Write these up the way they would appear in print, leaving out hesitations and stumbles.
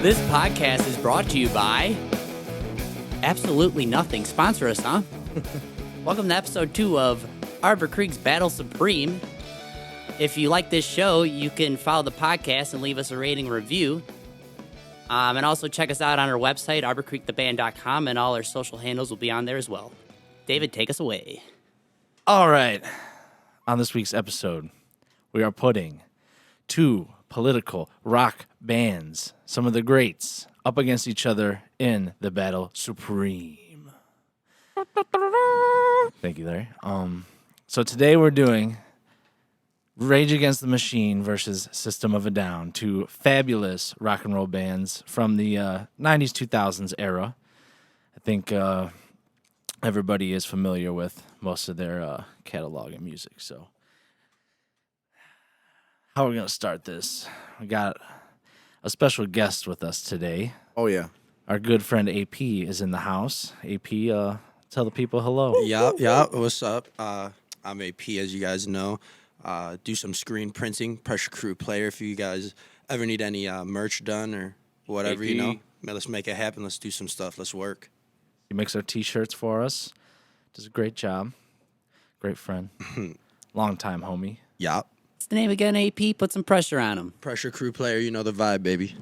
This podcast is brought to you by absolutely nothing. Sponsor us, huh? Welcome to episode 2 of Arbor Creek's Battle Supreme. If you like this show, you can follow the podcast and leave us a rating review. And also check us out on our website, arborcreektheband.com, and all our social handles will be on there as well. David, take us away. All right. On this week's episode, we are putting 2 political rock bands, some of the greats, up against each other in the Battle Supreme. Thank you, Larry. So today we're doing Rage Against the Machine versus System of a Down, 2 fabulous rock and roll bands from the 90s, 2000s era. I think everybody is familiar with most of their catalog and music. So how are we going to start this? We got a special guest with us today. Oh, yeah. Our good friend AP is in the house. AP, tell the people hello. Yeah. What's up? I'm AP, as you guys know. Do some screen printing, pressure crew player. If you guys ever need any merch done or whatever, AP. Man, let's make it happen. Let's do some stuff. Let's work. He makes our T-shirts for us. Does a great job. Great friend. Long time homie. Yup. What's the name again, AP? Put some pressure on him. Pressure crew player. You know the vibe, baby.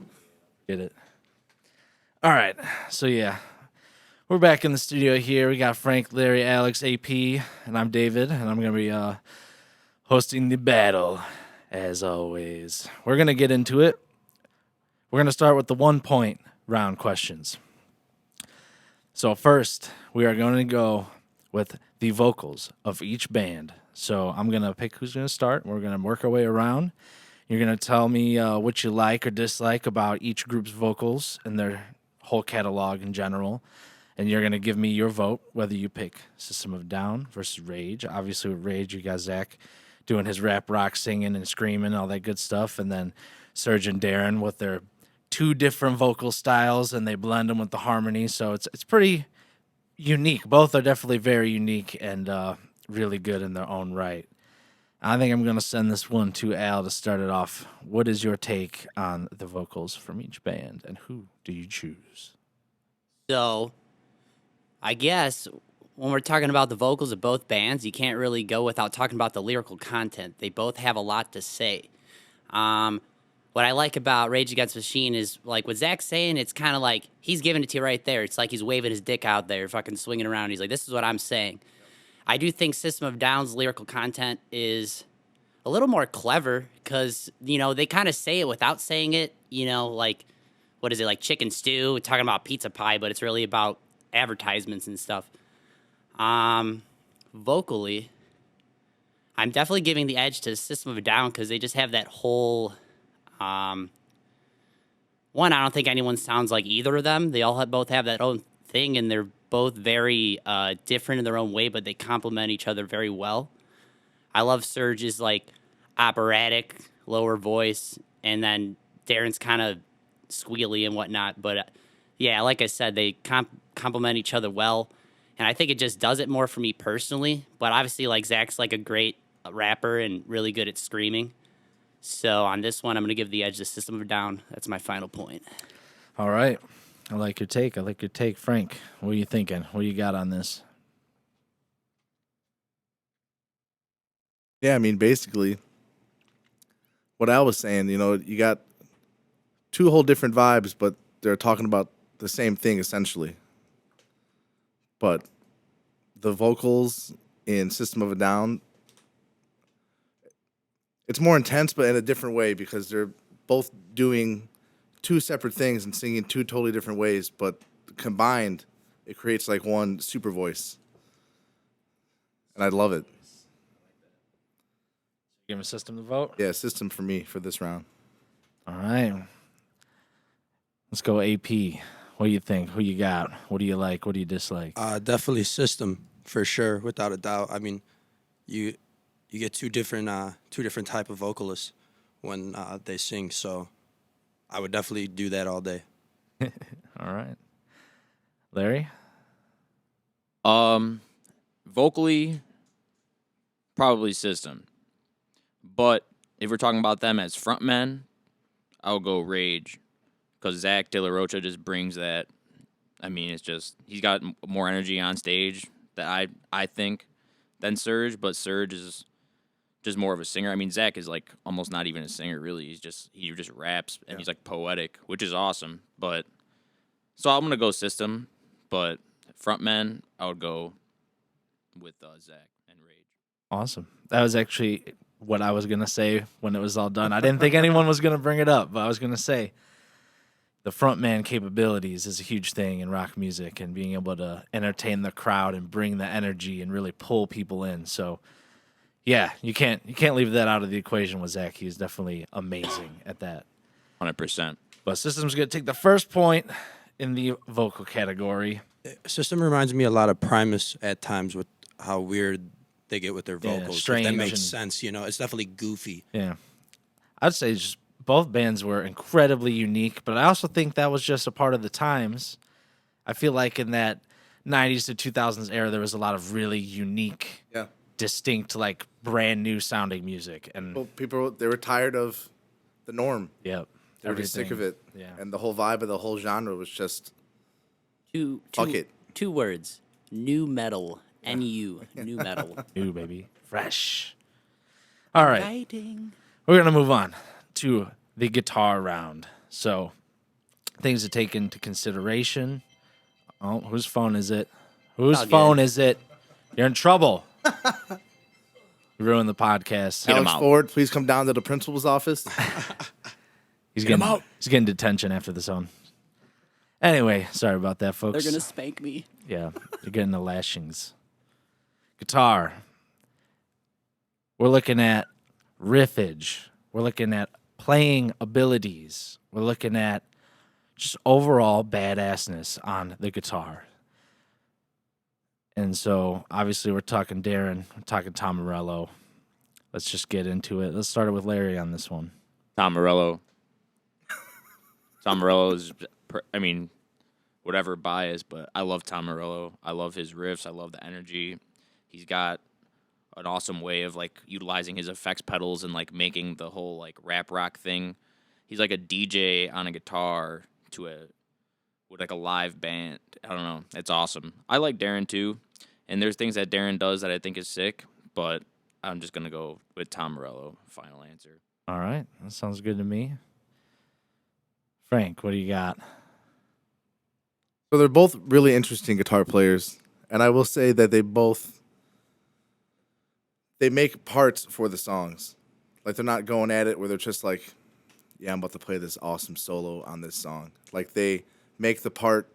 Get it. All right. So, yeah. We're back in the studio here. We got Frank, Larry, Alex, AP, and I'm David, and I'm going to be hosting the battle, as always. We're going to get into it. We're going to start with the 1-point round questions. So first, we are going to go with the vocals of each band. So I'm going to pick who's going to start. We're going to work our way around. You're going to tell me what you like or dislike about each group's vocals and their whole catalog in general. And you're going to give me your vote, whether you pick System of a Down versus Rage. Obviously, with Rage, you got Zach doing his rap rock, singing and screaming, all that good stuff. And then Serge and Darren with their 2 different vocal styles, and they blend them with the harmony. So it's pretty unique. Both are definitely very unique and really good in their own right. I think I'm going to send this one to Al to start it off. What is your take on the vocals from each band, and who do you choose? So, I guess when we're talking about the vocals of both bands, you can't really go without talking about the lyrical content. They both have a lot to say. What I like about Rage Against the Machine is, like, what Zach's saying, it's kind of like he's giving it to you right there. It's like he's waving his dick out there, fucking swinging around. He's like, this is what I'm saying. I do think System of a Down's lyrical content is a little more clever because, they kind of say it without saying it. Like, what is it, like chicken stew, talking about pizza pie, but it's really about advertisements and stuff. Vocally, I'm definitely giving the edge to System of a Down because they just have that whole... one, I don't think anyone sounds like either of them. They all both have that own thing, and they're both very different in their own way, but they complement each other very well. I love Serge's, like, operatic, lower voice, and then Darren's kind of squealy and whatnot. But, yeah, like I said, they complement each other well, and I think it just does it more for me personally. But obviously, like, Zach's, like, a great rapper and really good at screaming. So on this one, I'm going to give the edge to System of a Down. That's my final point. All right. I like your take. Frank, what are you thinking? What do you got on this? Yeah, I mean, basically, what Al was saying, you got 2 whole different vibes, but they're talking about the same thing, essentially. But the vocals in System of a Down, it's more intense, but in a different way because they're both doing 2 separate things and singing 2 totally different ways, but combined, it creates like one super voice. And I love it. Give a System to vote? Yeah, System for me for this round. All right. Let's go AP. What do you think? Who you got? What do you like? What do you dislike? Definitely System, for sure, without a doubt. I mean, you get two different type of vocalists when they sing, so I would definitely do that all day. All right. Larry? Vocally, probably System. But if we're talking about them as frontmen, I'll go Rage. because Zach De La Rocha just brings that. I mean, it's just he's got more energy on stage that I think than Serge, but Serge is just more of a singer. I mean, Zach is like almost not even a singer really. He just raps and he's like poetic, which is awesome. But so I'm gonna go System, but frontman I would go with Zach and Rage. Awesome. That was actually what I was going to say when it was all done. I didn't think anyone was going to bring it up, but I was going to say the frontman capabilities is a huge thing in rock music, and being able to entertain the crowd and bring the energy and really pull people in. So, yeah, you can't leave that out of the equation with Zach. He's definitely amazing at that. 100%. But System's going to take the first point in the vocal category. System reminds me a lot of Primus at times with how weird they get with their Yeah, vocals. If strange that makes and- sense, you know. It's definitely goofy. Yeah. I'd say just both bands were incredibly unique, but I also think that was just a part of the times. I feel like in that 90s to 2000s era, there was a lot of really unique, Yeah. distinct, like brand new sounding music. And Well, people, they were tired of the norm. yep. They were just sick of it. Yeah. And the whole vibe of the whole genre was just, Fuck it. 2 words. New metal. NU. New metal. New, baby. Fresh. All right. Fighting. We're going to move on to the guitar round. So, things to take into consideration. Oh, whose phone is it? Whose All good. phone is it? You're in trouble. You ruined the podcast. Get him Alex out. Ford, please come down to the principal's office. He's getting detention after this one. Anyway, sorry about that, folks. They're going to spank me. Yeah, you're getting the lashings. Guitar. We're looking at riffage. We're looking at playing abilities. We're looking at just overall badassness on the guitar. And so, obviously, we're talking Darren. We're talking Tom Morello. Let's just get into it. Let's start it with Larry on this one. Tom Morello. Tom Morello is, I mean, whatever bias, but I love Tom Morello. I love his riffs. I love the energy. He's got an awesome way of like utilizing his effects pedals and like making the whole like rap rock thing. He's like a DJ on a guitar with like a live band. I don't know. It's awesome. I like Darren too, and there's things that Darren does that I think is sick, but I'm just gonna go with Tom Morello. Final answer. All right, that sounds good to me. Frank, what do you got? So they're both really interesting guitar players, and I will say that they make parts for the songs. Like they're not going at it where they're just like, yeah, I'm about to play this awesome solo on this song. Like they make the part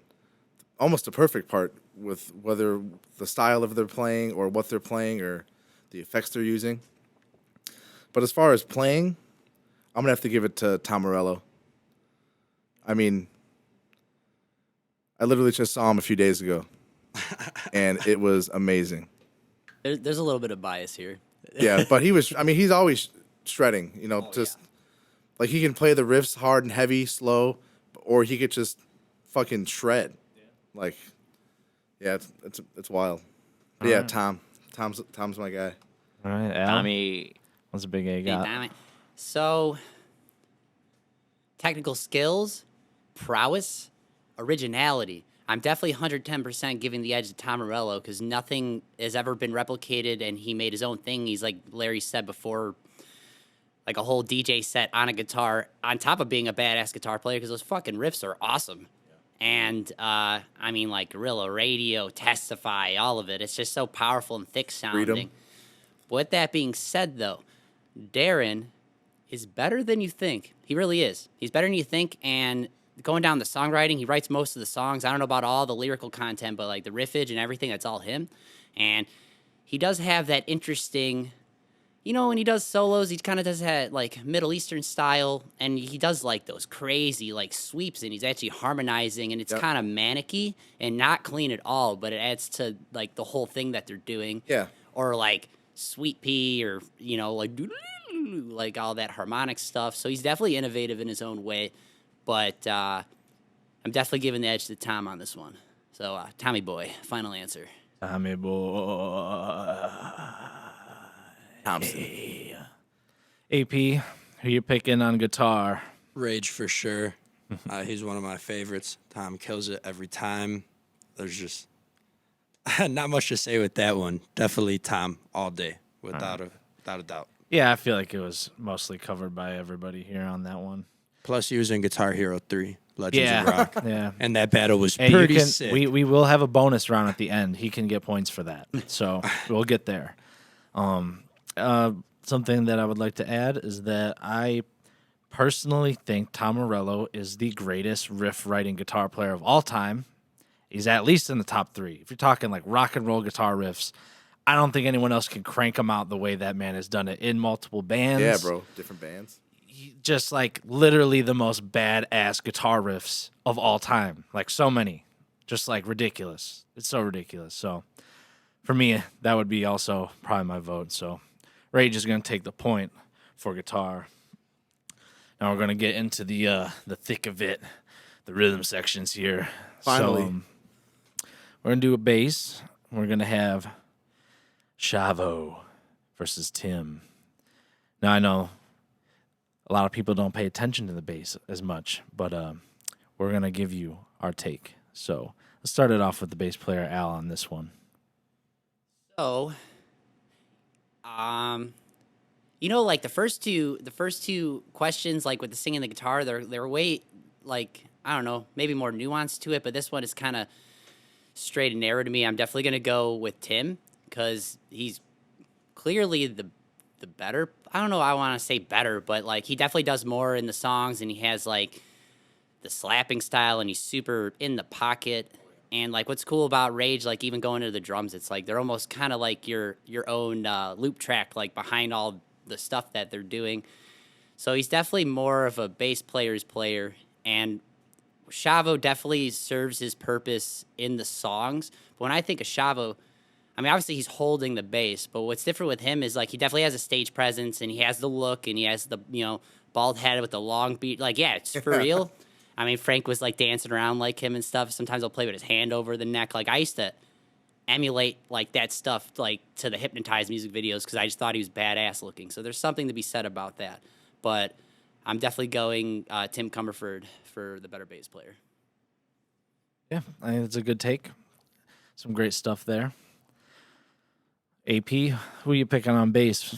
almost a perfect part with whether the style of their playing or what they're playing or the effects they're using. But as far as playing, I'm gonna have to give it to Tom Morello. I mean, I literally just saw him a few days ago, and it was amazing. There's a little bit of bias here. Yeah, but he's always shredding, you know, like he can play the riffs hard and heavy, slow, or he could just fucking shred. Yeah. Like, yeah, it's wild. But yeah, Tom's my guy. All right, Al. Tommy. What's a big A Hey, got? damn it. So, technical skills, prowess, originality. I'm definitely 110% giving the edge to Tom Morello because nothing has ever been replicated, and he made his own thing. He's like Larry said before, like a whole DJ set on a guitar, on top of being a badass guitar player because those fucking riffs are awesome. And, I mean, like Guerrilla Radio, Testify, all of it. It's just so powerful and thick sounding. Freedom. With that being said, though, Darren is better than you think. He really is. He's better than you think, and going down the songwriting, he writes most of the songs. I don't know about all the lyrical content, but like the riffage and everything, that's all him. And he does have that interesting, you know, when he does solos, he kind of does that like Middle Eastern style, and he does like those crazy like sweeps, and he's actually harmonizing, and it's kind of manicky and not clean at all, but it adds to like the whole thing that they're doing. Yeah. Or like Sweet Pea, or you know, like all that harmonic stuff. So he's definitely innovative in his own way, but I'm definitely giving the edge to Tom on this one. So Tommy Boy, final answer. Tommy boy. Thompson. AP, who you picking on guitar? Rage for sure. He's one of my favorites. Tom kills it every time. There's just not much to say with that one. Definitely Tom all day, without a doubt. Yeah, I feel like it was mostly covered by everybody here on that one. Plus, he was in Guitar Hero 3, Legends of Rock. Yeah. And that battle was Hey, pretty sick. we will have a bonus round at the end. He can get points for that. So we'll get there. Something that I would like to add is that I personally think Tom Morello is the greatest riff writing guitar player of all time. He's at least in the top 3. If you're talking like rock and roll guitar riffs, I don't think anyone else can crank them out the way that man has done it in multiple bands. Yeah, bro. Different bands. Just like literally the most badass guitar riffs of all time. Like so many. Just like ridiculous. It's so ridiculous. So for me, that would be also probably my vote. So Rage is going to take the point for guitar. Now we're going to get into the thick of it, the rhythm sections here. Finally. So, we're going to do a bass. We're going to have Chavo versus Tim. Now, I know a lot of people don't pay attention to the bass as much, but we're going to give you our take. So let's start it off with the bass player, Al, on this one. So, like the first two questions, like with the singing and the guitar, they're way, like, I don't know, maybe more nuanced to it, but this one is kind of straight and narrow to me. I'm definitely going to go with Tim because he's clearly the better. I don't know. I want to say better, but like he definitely does more in the songs, and he has like the slapping style, and he's super in the pocket. And like what's cool about Rage, like even going into the drums, it's like they're almost kind of like your own loop track, like behind all the stuff that they're doing. So he's definitely more of a bass player's player, and Chavo definitely serves his purpose in the songs. But when I think of Chavo, I mean, obviously he's holding the bass, but what's different with him is like he definitely has a stage presence, and he has the look, and he has the bald head with the long beard. Like, yeah, it's for real. I mean, Frank was like dancing around like him and stuff. Sometimes he'll play with his hand over the neck. Like I used to emulate like that stuff like to the Hypnotized music videos because I just thought he was badass looking. So there's something to be said about that. But I'm definitely going Tim Comerford for the better bass player. Yeah, I think it's a good take. Some great stuff there. AP, who are you picking on bass?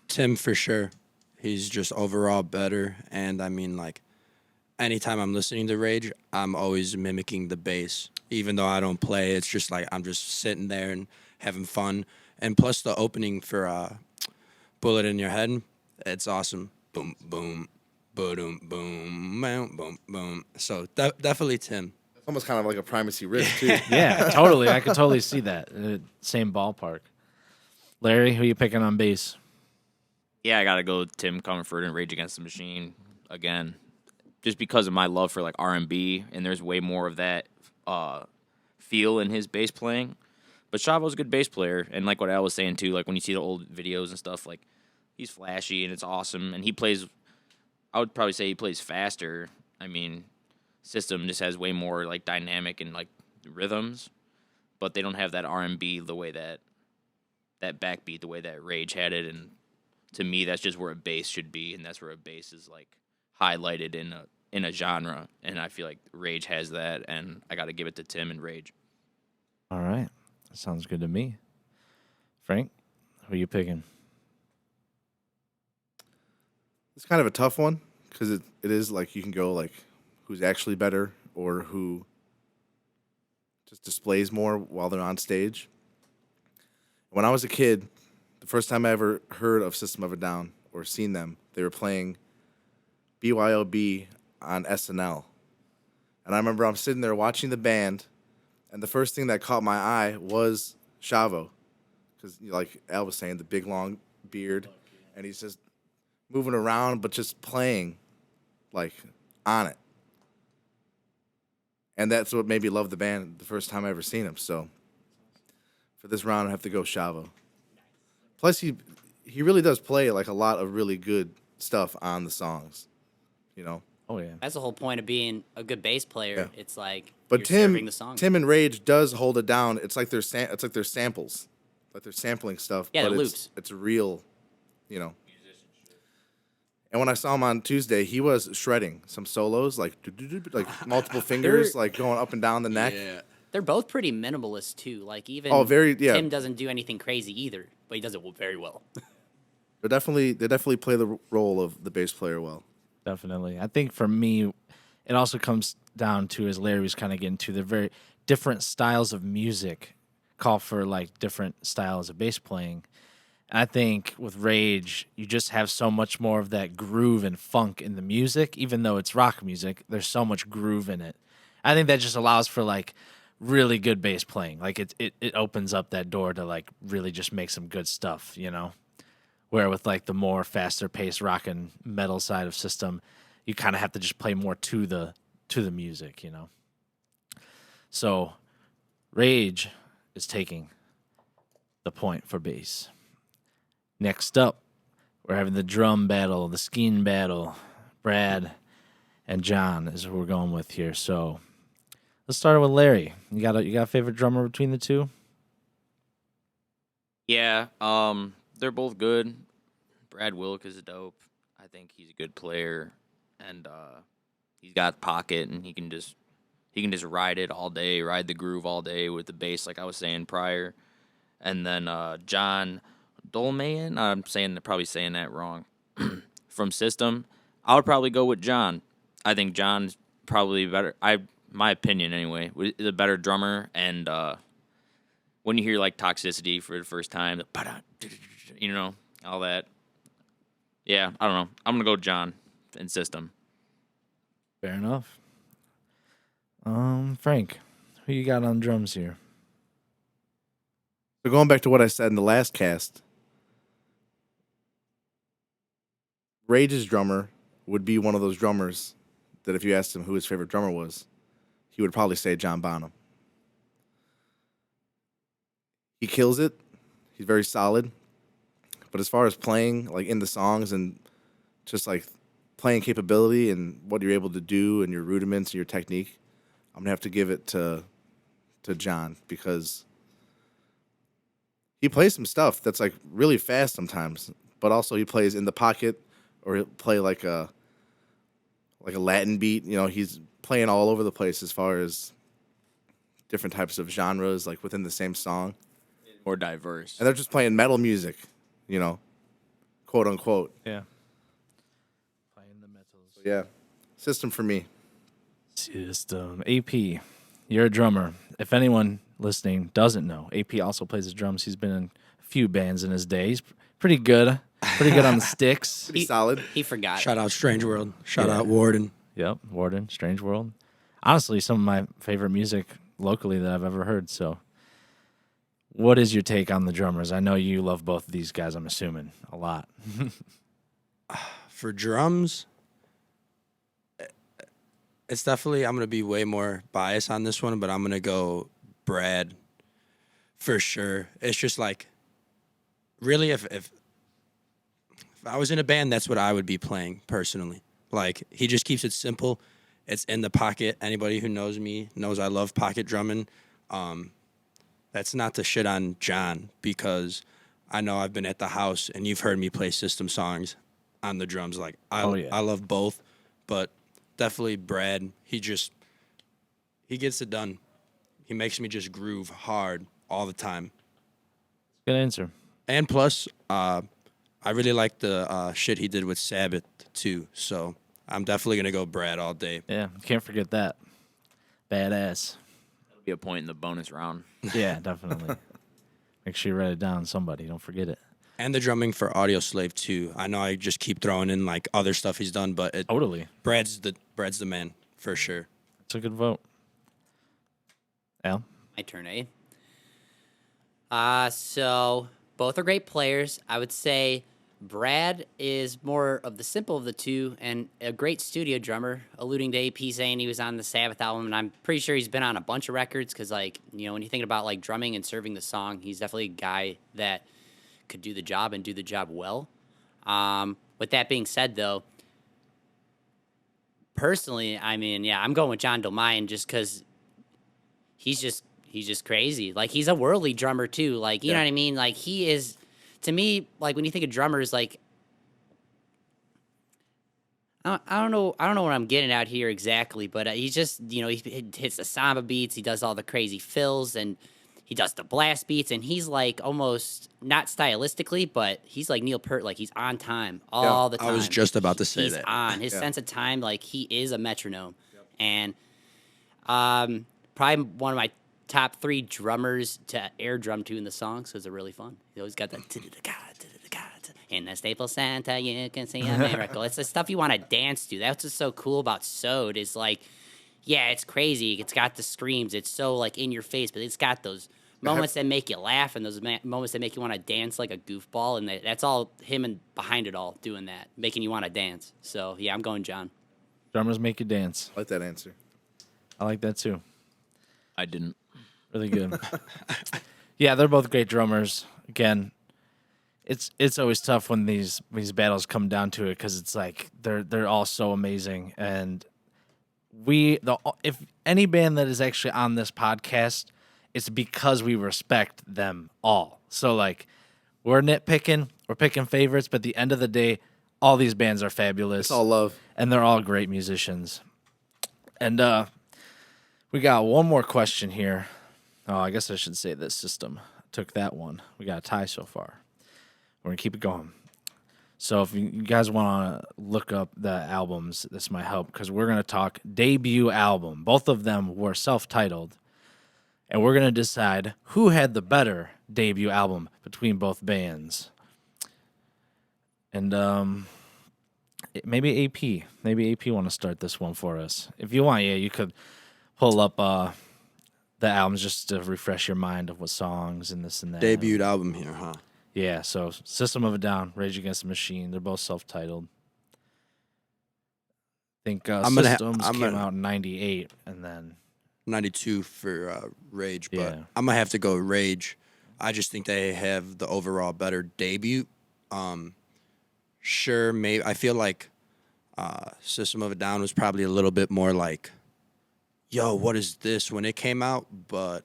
Tim for sure. He's just overall better. And I mean, like, anytime I'm listening to Rage, I'm always mimicking the bass. Even though I don't play, it's just like I'm just sitting there and having fun. And plus the opening for Bullet in Your Head, it's awesome. Boom, boom, boom, boom, boom, boom, boom. So definitely Tim. It's almost kind of like a primacy riff, too. Yeah, totally. I could totally see that. Same ballpark. Larry, who are you picking on bass? Yeah, I gotta go Tim Comerford and Rage Against the Machine again, just because of my love for like R&B, and there's way more of that feel in his bass playing. But Chavo's a good bass player, and like what Al was saying too, like when you see the old videos and stuff, like he's flashy and it's awesome, and he plays. I would probably say he plays faster. I mean, System just has way more like dynamic and like rhythms, but they don't have that R&B the way that backbeat the way that Rage had it, and to me that's just where a bass should be, and that's where a bass is like highlighted in a genre, and I feel like Rage has that, and I got to give it to Tim and Rage. All right. That sounds good to me. Frank, who are you picking? It's kind of a tough one because it is like you can go like who's actually better or who just displays more while they're on stage. When I was a kid, the first time I ever heard of System of a Down or seen them, they were playing BYOB on SNL. And I remember I'm sitting there watching the band, and the first thing that caught my eye was Chavo. Because, like Al was saying, the big, long beard, and he's just moving around, but just playing, like, on it. And that's what made me love the band the first time I ever seen him. So for this round, I have to go Chavo. Plus, he really does play like a lot of really good stuff on the songs, you know. Oh yeah, That's the whole point of being a good bass player. Yeah. It's like But you're serving the song. Tim and Rage does hold it down. It's like they're samples, like they're sampling stuff. Yeah, but they're it's, loops. It's real, you know. And when I saw him on Tuesday, he was shredding some solos, like like multiple fingers, like going up and down the neck. Yeah. They're both pretty minimalist too. Like even yeah. Tim doesn't do anything crazy either, but he does it very well. They definitely play the role of the bass player well. Definitely. I think for me, it also comes down to, as Larry was kind of getting to, the very different styles of music call for like different styles of bass playing. And I think with Rage, you just have so much more of that groove and funk in the music, even though it's rock music. There's so much groove in it. I think that just allows for like really good bass playing. Like it opens up that door to like really just make some good stuff, you know? Where with like the more faster paced rock and metal side of System, you kind of have to just play more to the music, you know? So Rage is taking the point for bass. Next up, we're having the drum battle, the skein battle. Brad and John is who we're going with here. So let's start with Larry. You got a favorite drummer between the two? Yeah, they're both good. Brad Wilk is dope. I think he's a good player, and he's got pocket, and he can just ride it all day, ride the groove all day with the bass, like I was saying prior. And then John Dolmayan, probably saying that wrong, from System. I would probably go with John. I think John's probably better. My opinion anyway, is a better drummer. And when you hear like Toxicity for the first time, you know, all that. Yeah, I don't know. I'm gonna go John in System. Fair enough. Frank, who you got on drums here? So going back to what I said in the last cast, Rage's drummer would be one of those drummers that if you asked him who his favorite drummer was, he would probably say John Bonham. He kills it. He's very solid. But as far as playing, like in the songs and just like playing capability and what you're able to do and your rudiments and your technique, I'm gonna have to give it to John, because he plays some stuff that's like really fast sometimes, but also he plays in the pocket, or he'll play like a Latin beat. You know, he's playing all over the place as far as different types of genres, like within the same song. More diverse. And they're just playing metal music, you know, quote unquote. Yeah. Playing the metals. Yeah, System for me. System. AP, you're a drummer. If anyone listening doesn't know, AP also plays the drums. He's been in a few bands in his day. He's pretty good. Pretty good on the sticks. Pretty solid. He forgot. Shout out Strange World. Shout out Warden. Yep, Warden, Strange World. Honestly, some of my favorite music locally that I've ever heard. So, what is your take on the drummers? I know you love both of these guys, I'm assuming, a lot. For drums, it's definitely, I'm going to be way more biased on this one, but I'm going to go Brad for sure. It's just like, really, if I was in a band, that's what I would be playing personally. Like, he just keeps it simple. It's in the pocket. Anybody who knows me knows I love pocket drumming. That's not to shit on John, because I know I've been at the house and you've heard me play System songs on the drums. Like, I love both, but definitely Brad. He gets it done. He makes me just groove hard all the time. Good answer. And plus, I really like the shit he did with Sabbath too. So I'm definitely gonna go Brad all day. Yeah, can't forget that. Badass. That'll be a point in the bonus round. Yeah, definitely. Make sure you write it down, somebody. Don't forget it. And the drumming for Audio Slave too. I know I just keep throwing in like other stuff he's done, but Totally. Brad's the man for sure. It's a good vote. Al? My turn, eh? So both are great players. I would say Brad is more of the simple of the two and a great studio drummer, alluding to AP saying he was on the Sabbath album, and I'm pretty sure he's been on a bunch of records because, like, you know, when you think about, like, drumming and serving the song, he's definitely a guy that could do the job and do the job well. With that being said, though, personally, I mean, yeah, I'm going with John Dolmayan just because he's just crazy. Like, he's a worldly drummer, too. Like, you know what I mean? Like, he is... To me, like, when you think of drummers, like, I don't know. I don't know what I'm getting at here exactly, but he just, he hits the samba beats. He does all the crazy fills, and he does the blast beats, and he's like almost not stylistically, but he's like Neil Peart, like he's on time all the time. I was just about to say He's that. on his Yeah. sense of time, like he is a metronome, and probably one of my top 3 drummers to air drum to in the songs because they're really fun. He always got that. In the Staples Center, you can see a miracle. It's the stuff you want to dance to. That's what's so cool about Sode is like, yeah, it's crazy. It's got the screams. It's so like in your face, but it's got those moments that make you laugh and those moments that make you want to dance like a goofball. And that's all him and behind it all doing that, making you want to dance. So yeah, I'm going John. Drummers make you dance. I like that answer. I like that too. I didn't. Really good. Yeah, they're both great drummers. Again, it's always tough when these battles come down to it because it's like they're all so amazing. And if any band that is actually on this podcast, it's because we respect them all. So like we're nitpicking, we're picking favorites, but at the end of the day, all these bands are fabulous. It's all love. And they're all great musicians. And we got one more question here. Oh, I guess I should say this system took that one. We got a tie so far. We're going to keep it going. So if you guys want to look up the albums, this might help because we're going to talk debut album. Both of them were self-titled. And we're going to decide who had the better debut album between both bands. And maybe AP. Maybe AP want to start this one for us. If you want, yeah, you could pull up the albums just to refresh your mind of what songs and this and that. Debuted album here, huh? Yeah, so System of a Down, Rage Against the Machine, they're both self-titled. I think Systems came out in 98, and then... 92 for Rage, but Yeah. I'm going to have to go Rage. I just think they have the overall better debut. Sure, maybe I feel like System of a Down was probably a little bit more like, yo, what is this when it came out, but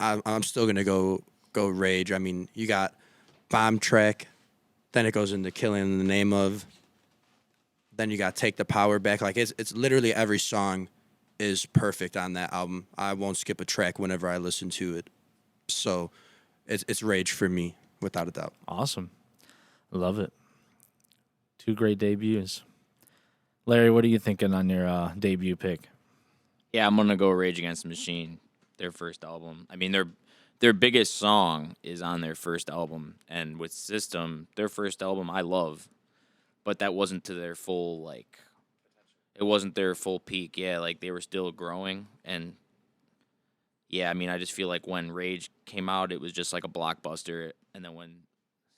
I'm still going to go Rage. I mean, you got Bomb Track, then it goes into Killing in the Name of, then you got Take the Power Back. Like it's literally every song is perfect on that album. I won't skip a track whenever I listen to it. So it's Rage for me, without a doubt. Awesome. Love it. 2 great debuts. Larry, what are you thinking on your debut pick? Yeah, I'm gonna go Rage Against the Machine, their first album. I mean, their biggest song is on their first album, and with System, their first album I love, but that wasn't to their full it wasn't their full peak. Yeah, like they were still growing, and yeah, I mean, I just feel like when Rage came out, it was just like a blockbuster, and then when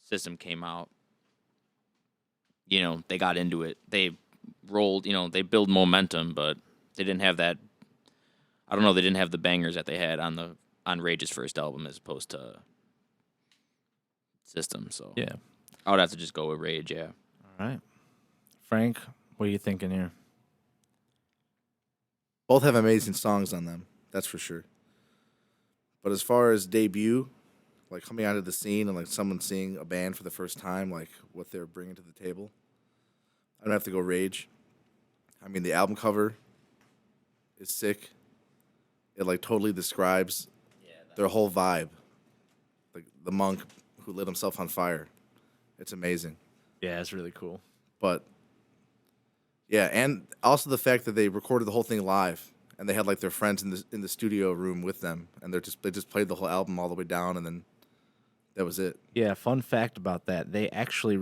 System came out, they got into it. They rolled, they build momentum, but they didn't have that. I don't know. They didn't have the bangers that they had on Rage's first album as opposed to System. So Yeah. I would have to just go with Rage. Yeah. All right. Frank, what are you thinking here? Both have amazing songs on them, that's for sure. But as far as debut, like coming onto the scene and like someone seeing a band for the first time, like what they're bringing to the table, I'd have to go Rage. I mean, the album cover is sick. It like totally describes their whole vibe. Like the monk who lit himself on fire. It's amazing. Yeah, it's really cool. But yeah, and also the fact that they recorded the whole thing live and they had like their friends in the studio room with them and they just played the whole album all the way down and then that was it. Yeah, fun fact about that. They actually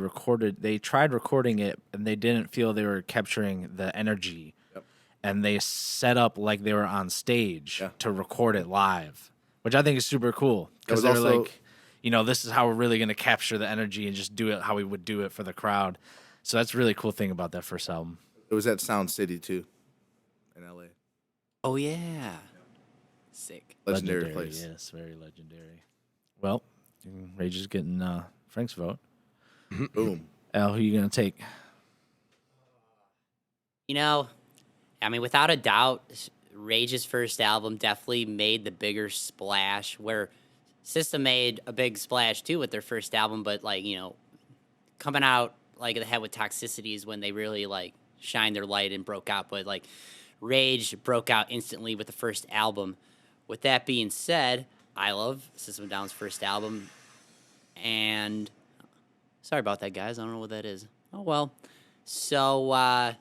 tried recording it and they didn't feel they were capturing the energy. Yep. And they set up like they were on stage to record it live, which I think is super cool. Because That they're was also- like, this is how we're really going to capture the energy and just do it how we would do it for the crowd. So that's a really cool thing about that first album. It was at Sound City too in LA. Oh yeah, sick. Legendary place. Yes, very legendary. Well, Rage is getting Frank's vote. Boom. Al, who you going to take? I mean, without a doubt, Rage's first album definitely made the bigger splash, where System made a big splash too with their first album, but coming out like they had with Toxicity is when they really like shined their light and broke out. But like Rage broke out instantly with the first album. With that being said, I love System of a Down's first album, and sorry about that, guys. I don't know what that is. Oh well. So what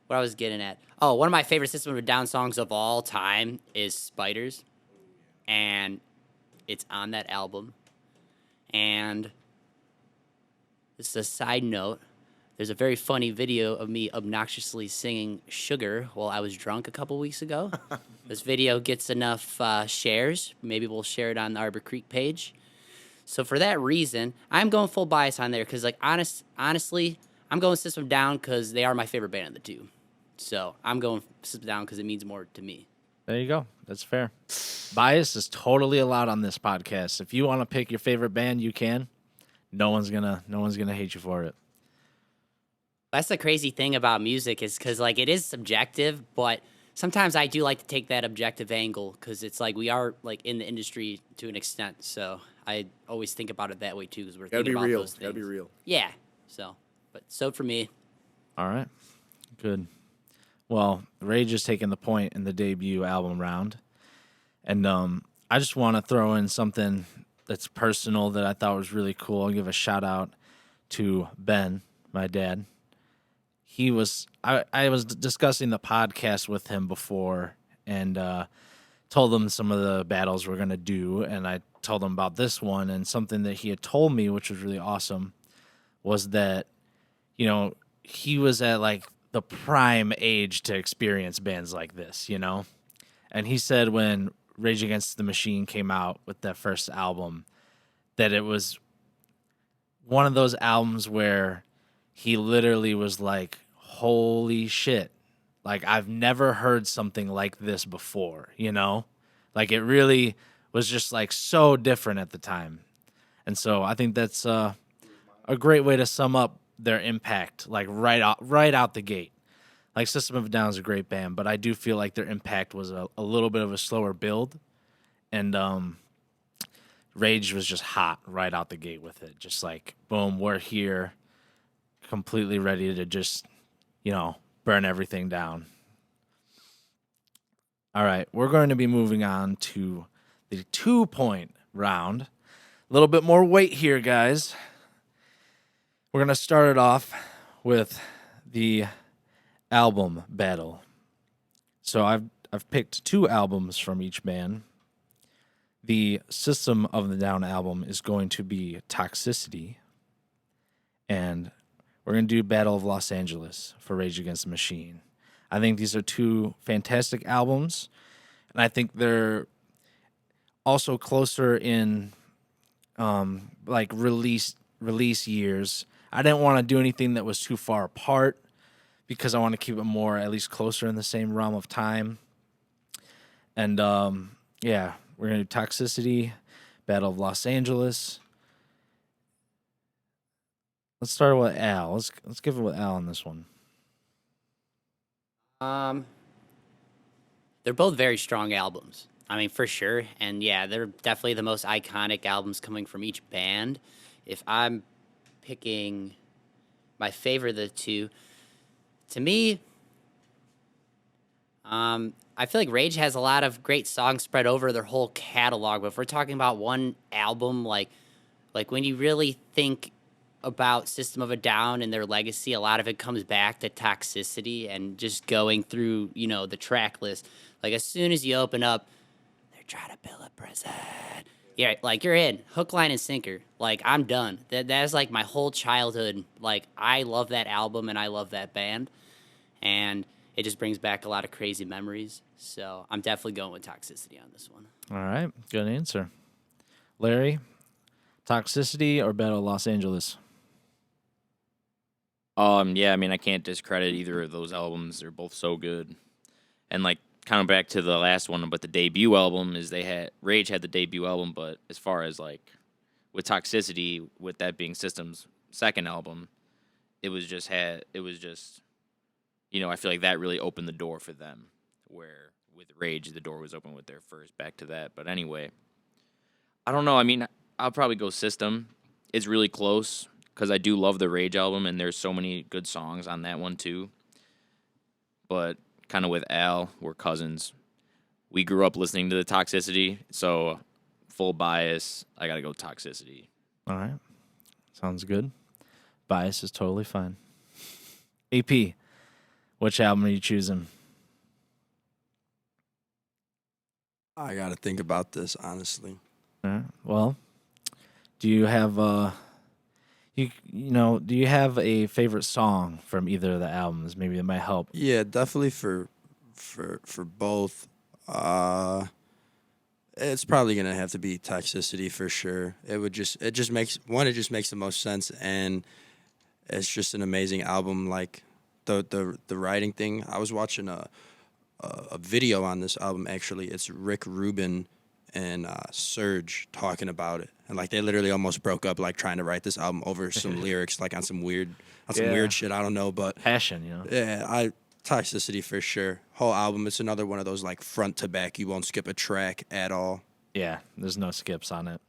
I was getting at? Oh, one of my favorite System of a Down songs of all time is Spiders, and it's on that album. And this is a side note. There's a very funny video of me obnoxiously singing Sugar while I was drunk a couple weeks ago. This video gets enough shares. Maybe we'll share it on the Arbor Creek page. So for that reason, I'm going full bias on there because, like, honestly, I'm going System of a Down because they are my favorite band of the two. So I'm going System of a Down because it means more to me. There you go. That's fair. Bias is totally allowed on this podcast. If you want to pick your favorite band, you can. No one's gonna hate you for it. That's the crazy thing about music is because, like, it is subjective, but sometimes I do like to take that objective angle because it's like we are, like, in the industry to an extent. So I always think about it that way, too, because we're thinking about those things. Gotta be real. Yeah. So for me. All right. Good. Well, Rage is taking the point in the debut album round. And I just want to throw in something that's personal that I thought was really cool. I'll give a shout out to Ben, my dad. I was discussing the podcast with him before and told him some of the battles we're going to do. And I told him about this one, and something that he had told me, which was really awesome, was that, you know, he was at like the prime age to experience bands like this, you know? And he said when Rage Against the Machine came out with that first album, that it was one of those albums where he literally was like, holy shit. Like, I've never heard something like this before, you know? Like, it really was just like so different at the time. And so I think that's a great way to sum up their impact, like right out the gate. Like, System of a Down is a great band, but I do feel like their impact was a little bit of a slower build. And Rage was just hot right out the gate with it. Just like, boom, we're here, completely ready to just, you know, burn everything down. All right, we're going to be moving on to the 2-point round. A little bit more weight here, guys. We're going to start it off with the album battle. So I've picked 2 albums from each band. The System of the Down album is going to be Toxicity, and we're going to do Battle of Los Angeles for Rage Against the Machine. I think these are 2 fantastic albums, and I think they're also closer in like release years. I didn't want to do anything that was too far apart because I want to keep it more at least closer in the same realm of time. And yeah, we're going to do Toxicity, Battle of Los Angeles. Let's start with Al. Let's give it with Al on this one. They're both very strong albums. I mean, for sure. And yeah, they're definitely the most iconic albums coming from each band. If I'm picking my favorite of the 2, to me, I feel like Rage has a lot of great songs spread over their whole catalog. But if we're talking about one album, like when you really think about System of a Down and their legacy, a lot of it comes back to Toxicity and just going through, you know, the track list. Like, as soon as you open up, they're trying to build a prison. Yeah, like, you're in. Hook, line, and sinker. Like, I'm done. That's, like, my whole childhood. Like, I love that album and I love that band. And it just brings back a lot of crazy memories. So I'm definitely going with Toxicity on this one. All right, good answer. Larry, Toxicity or Battle of Los Angeles? Yeah, I mean, I can't discredit either of those albums. They're both so good. And, like, kind of back to the last one, but the debut album is Rage had the debut album, but as far as, like, with Toxicity, with that being System's second album, it was just, you know, I feel like that really opened the door for them, where with Rage, the door was open with their first, back to that. But anyway, I don't know. I mean, I'll probably go System. It's really close. because I do love the Rage album, and there's so many good songs on that one too. But kind of with Al, we're cousins. We grew up listening to the Toxicity, so full bias. I gotta go Toxicity. All right. Sounds good. Bias is totally fine. AP, which album are you choosing? I gotta think about this honestly. All right. Well, do you have do you have a favorite song from either of the albums? Maybe that might help. Yeah, definitely for both. It's probably gonna have to be Toxicity for sure. It just makes the most sense, and it's just an amazing album. Like the writing thing. I was watching a video on this album actually. It's Rick Rubin and Serge talking about it, and like they literally almost broke up, like trying to write this album over some lyrics, like on some weird shit. I don't know, but Passion, yeah, Toxicity for sure. Whole album. It's another one of those like front to back. You won't skip a track at all. Yeah, there's no skips on it.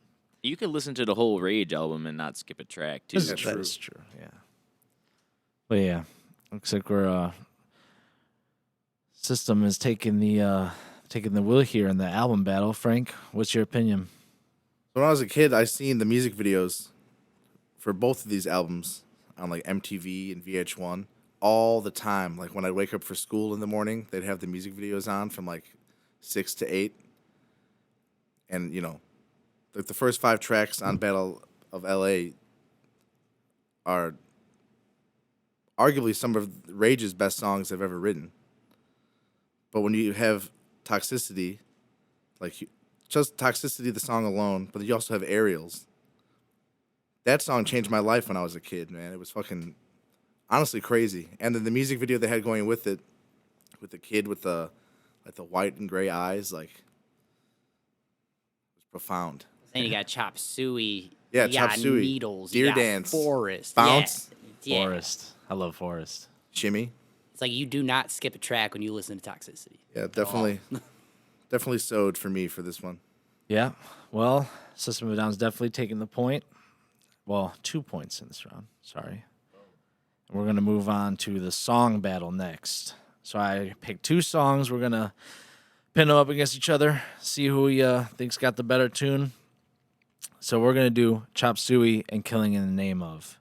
You could listen to the whole Rage album and not skip a track too. That is true. Yeah. But yeah, looks like we're System is taking the wheel here in the album battle. Frank, what's your opinion? When I was a kid, I seen the music videos for both of these albums on like MTV and VH1 all the time. Like when I wake up for school in the morning, they'd have the music videos on from like 6 to 8. And, like the first 5 tracks on Battle of LA are arguably some of Rage's best songs they've ever written. But when you have Toxicity, like just Toxicity, the song alone, but you also have Aerials. That song changed my life when I was a kid, man. It was fucking honestly crazy. And then the music video they had going with it, with the kid with the white and gray eyes, like it was profound. Then you got Chop Suey. Yeah, you Chop got Suey. Needles. Deer you got Dance. Forest. Bounce. Yeah. Forest. I love Forest. Shimmy. It's like you do not skip a track when you listen to Toxicity. Yeah, definitely. Definitely sewed for me for this one. Yeah. Well, System of a Down's definitely taking the point. Well, 2 points in this round. Sorry. We're going to move on to the song battle next. So I picked 2 songs. We're going to pin them up against each other, see who we think's got the better tune. So we're going to do Chop Suey and Killing in the Name of.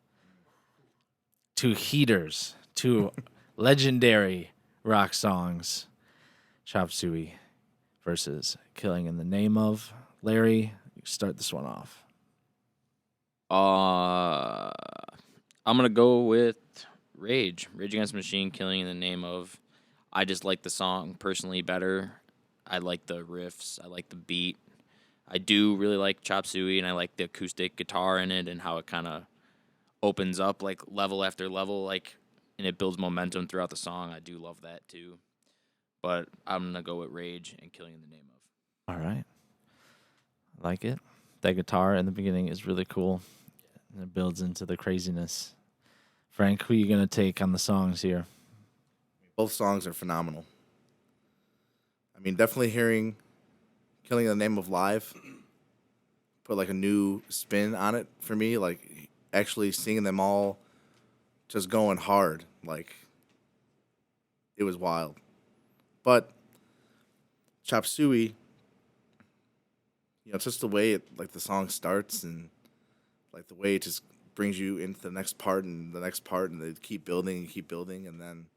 2 heaters, 2 legendary rock songs. Chop Suey versus Killing in the Name of. Larry, you start this one off. I'm gonna go with Rage Against the Machine, Killing in the Name of. I just like the song personally better. I like the riffs. I like the beat. I do really like Chop Suey, and I like the acoustic guitar in it and how it kind of opens up like level after level, like, and it builds momentum throughout the song. I do love that too. But I'm gonna go with Rage and Killing in the Name of. All right. I like it. That guitar in the beginning is really cool. And it builds into the craziness. Frank, who are you going to take on the songs here? Both songs are phenomenal. I mean, definitely hearing Killing in the Name of live put like a new spin on it for me. Like actually seeing them all just going hard. Like it was wild. But Chop Suey, just the way the song starts and like the way it just brings you into the next part and the next part, and they keep building, and then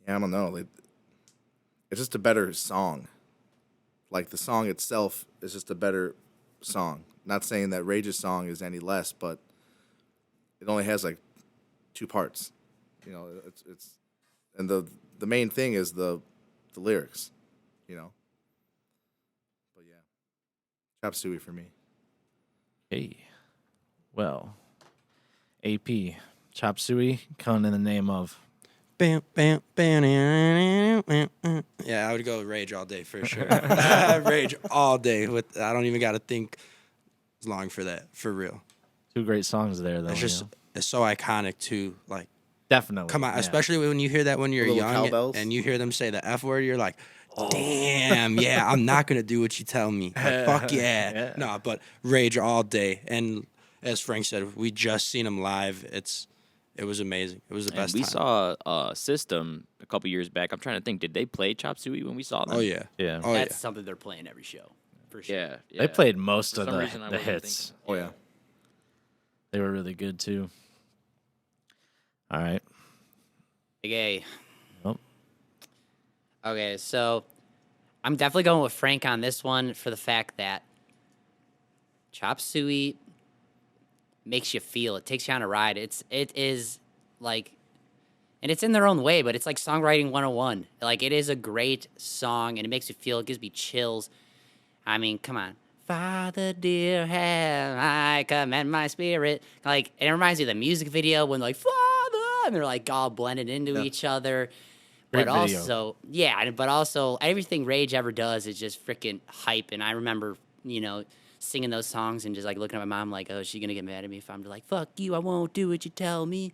I don't know, it's just a better song. Like the song itself is just a better song. Not saying that Rage's song is any less, but it only has like 2 parts. It's and the main thing is the lyrics, But yeah, Chop Suey for me. Hey. Well, AP, Chop Suey, Killing in the Name of. Bam, bam, bam. Yeah, I would go with Rage all day for sure. Rage all day. I don't even got to think long for that, for real. 2 great songs there, though. It's so iconic too. Like, definitely. come on, yeah. Especially when you hear that when you're Little young cowbells. and you hear them say the F word, you're like, damn, yeah, I'm not gonna do what you tell me. Like, fuck yeah. No, but Rage all day. And as Frank said, we just seen him live. It was amazing. It was the And best we time. saw System a couple years back. I'm trying to think. Did they play Chop Suey when we saw them? Oh yeah. Yeah. Oh That's yeah. something they're playing every show for sure. Yeah. They played most For of some reason, I the wasn't hits. thinking. Oh yeah. They were really good too. All right. Okay. Oh. Okay, so I'm definitely going with Frank on this one for the fact that Chop Suey makes you feel. It takes you on a ride. It is like, and it's in their own way, but it's like songwriting 101. Like, it is a great song, and it makes you feel. It gives me chills. I mean, come on. Father dear, have I commend my spirit. Like, and it reminds me of the music video when like, Father, and they're like all blended into each other. Great But video. also, yeah, but also everything Rage ever does is just freaking hype. And I remember, singing those songs and just like looking at my mom like, oh, is she gonna get mad at me if I'm like, fuck you, I won't do what you tell me.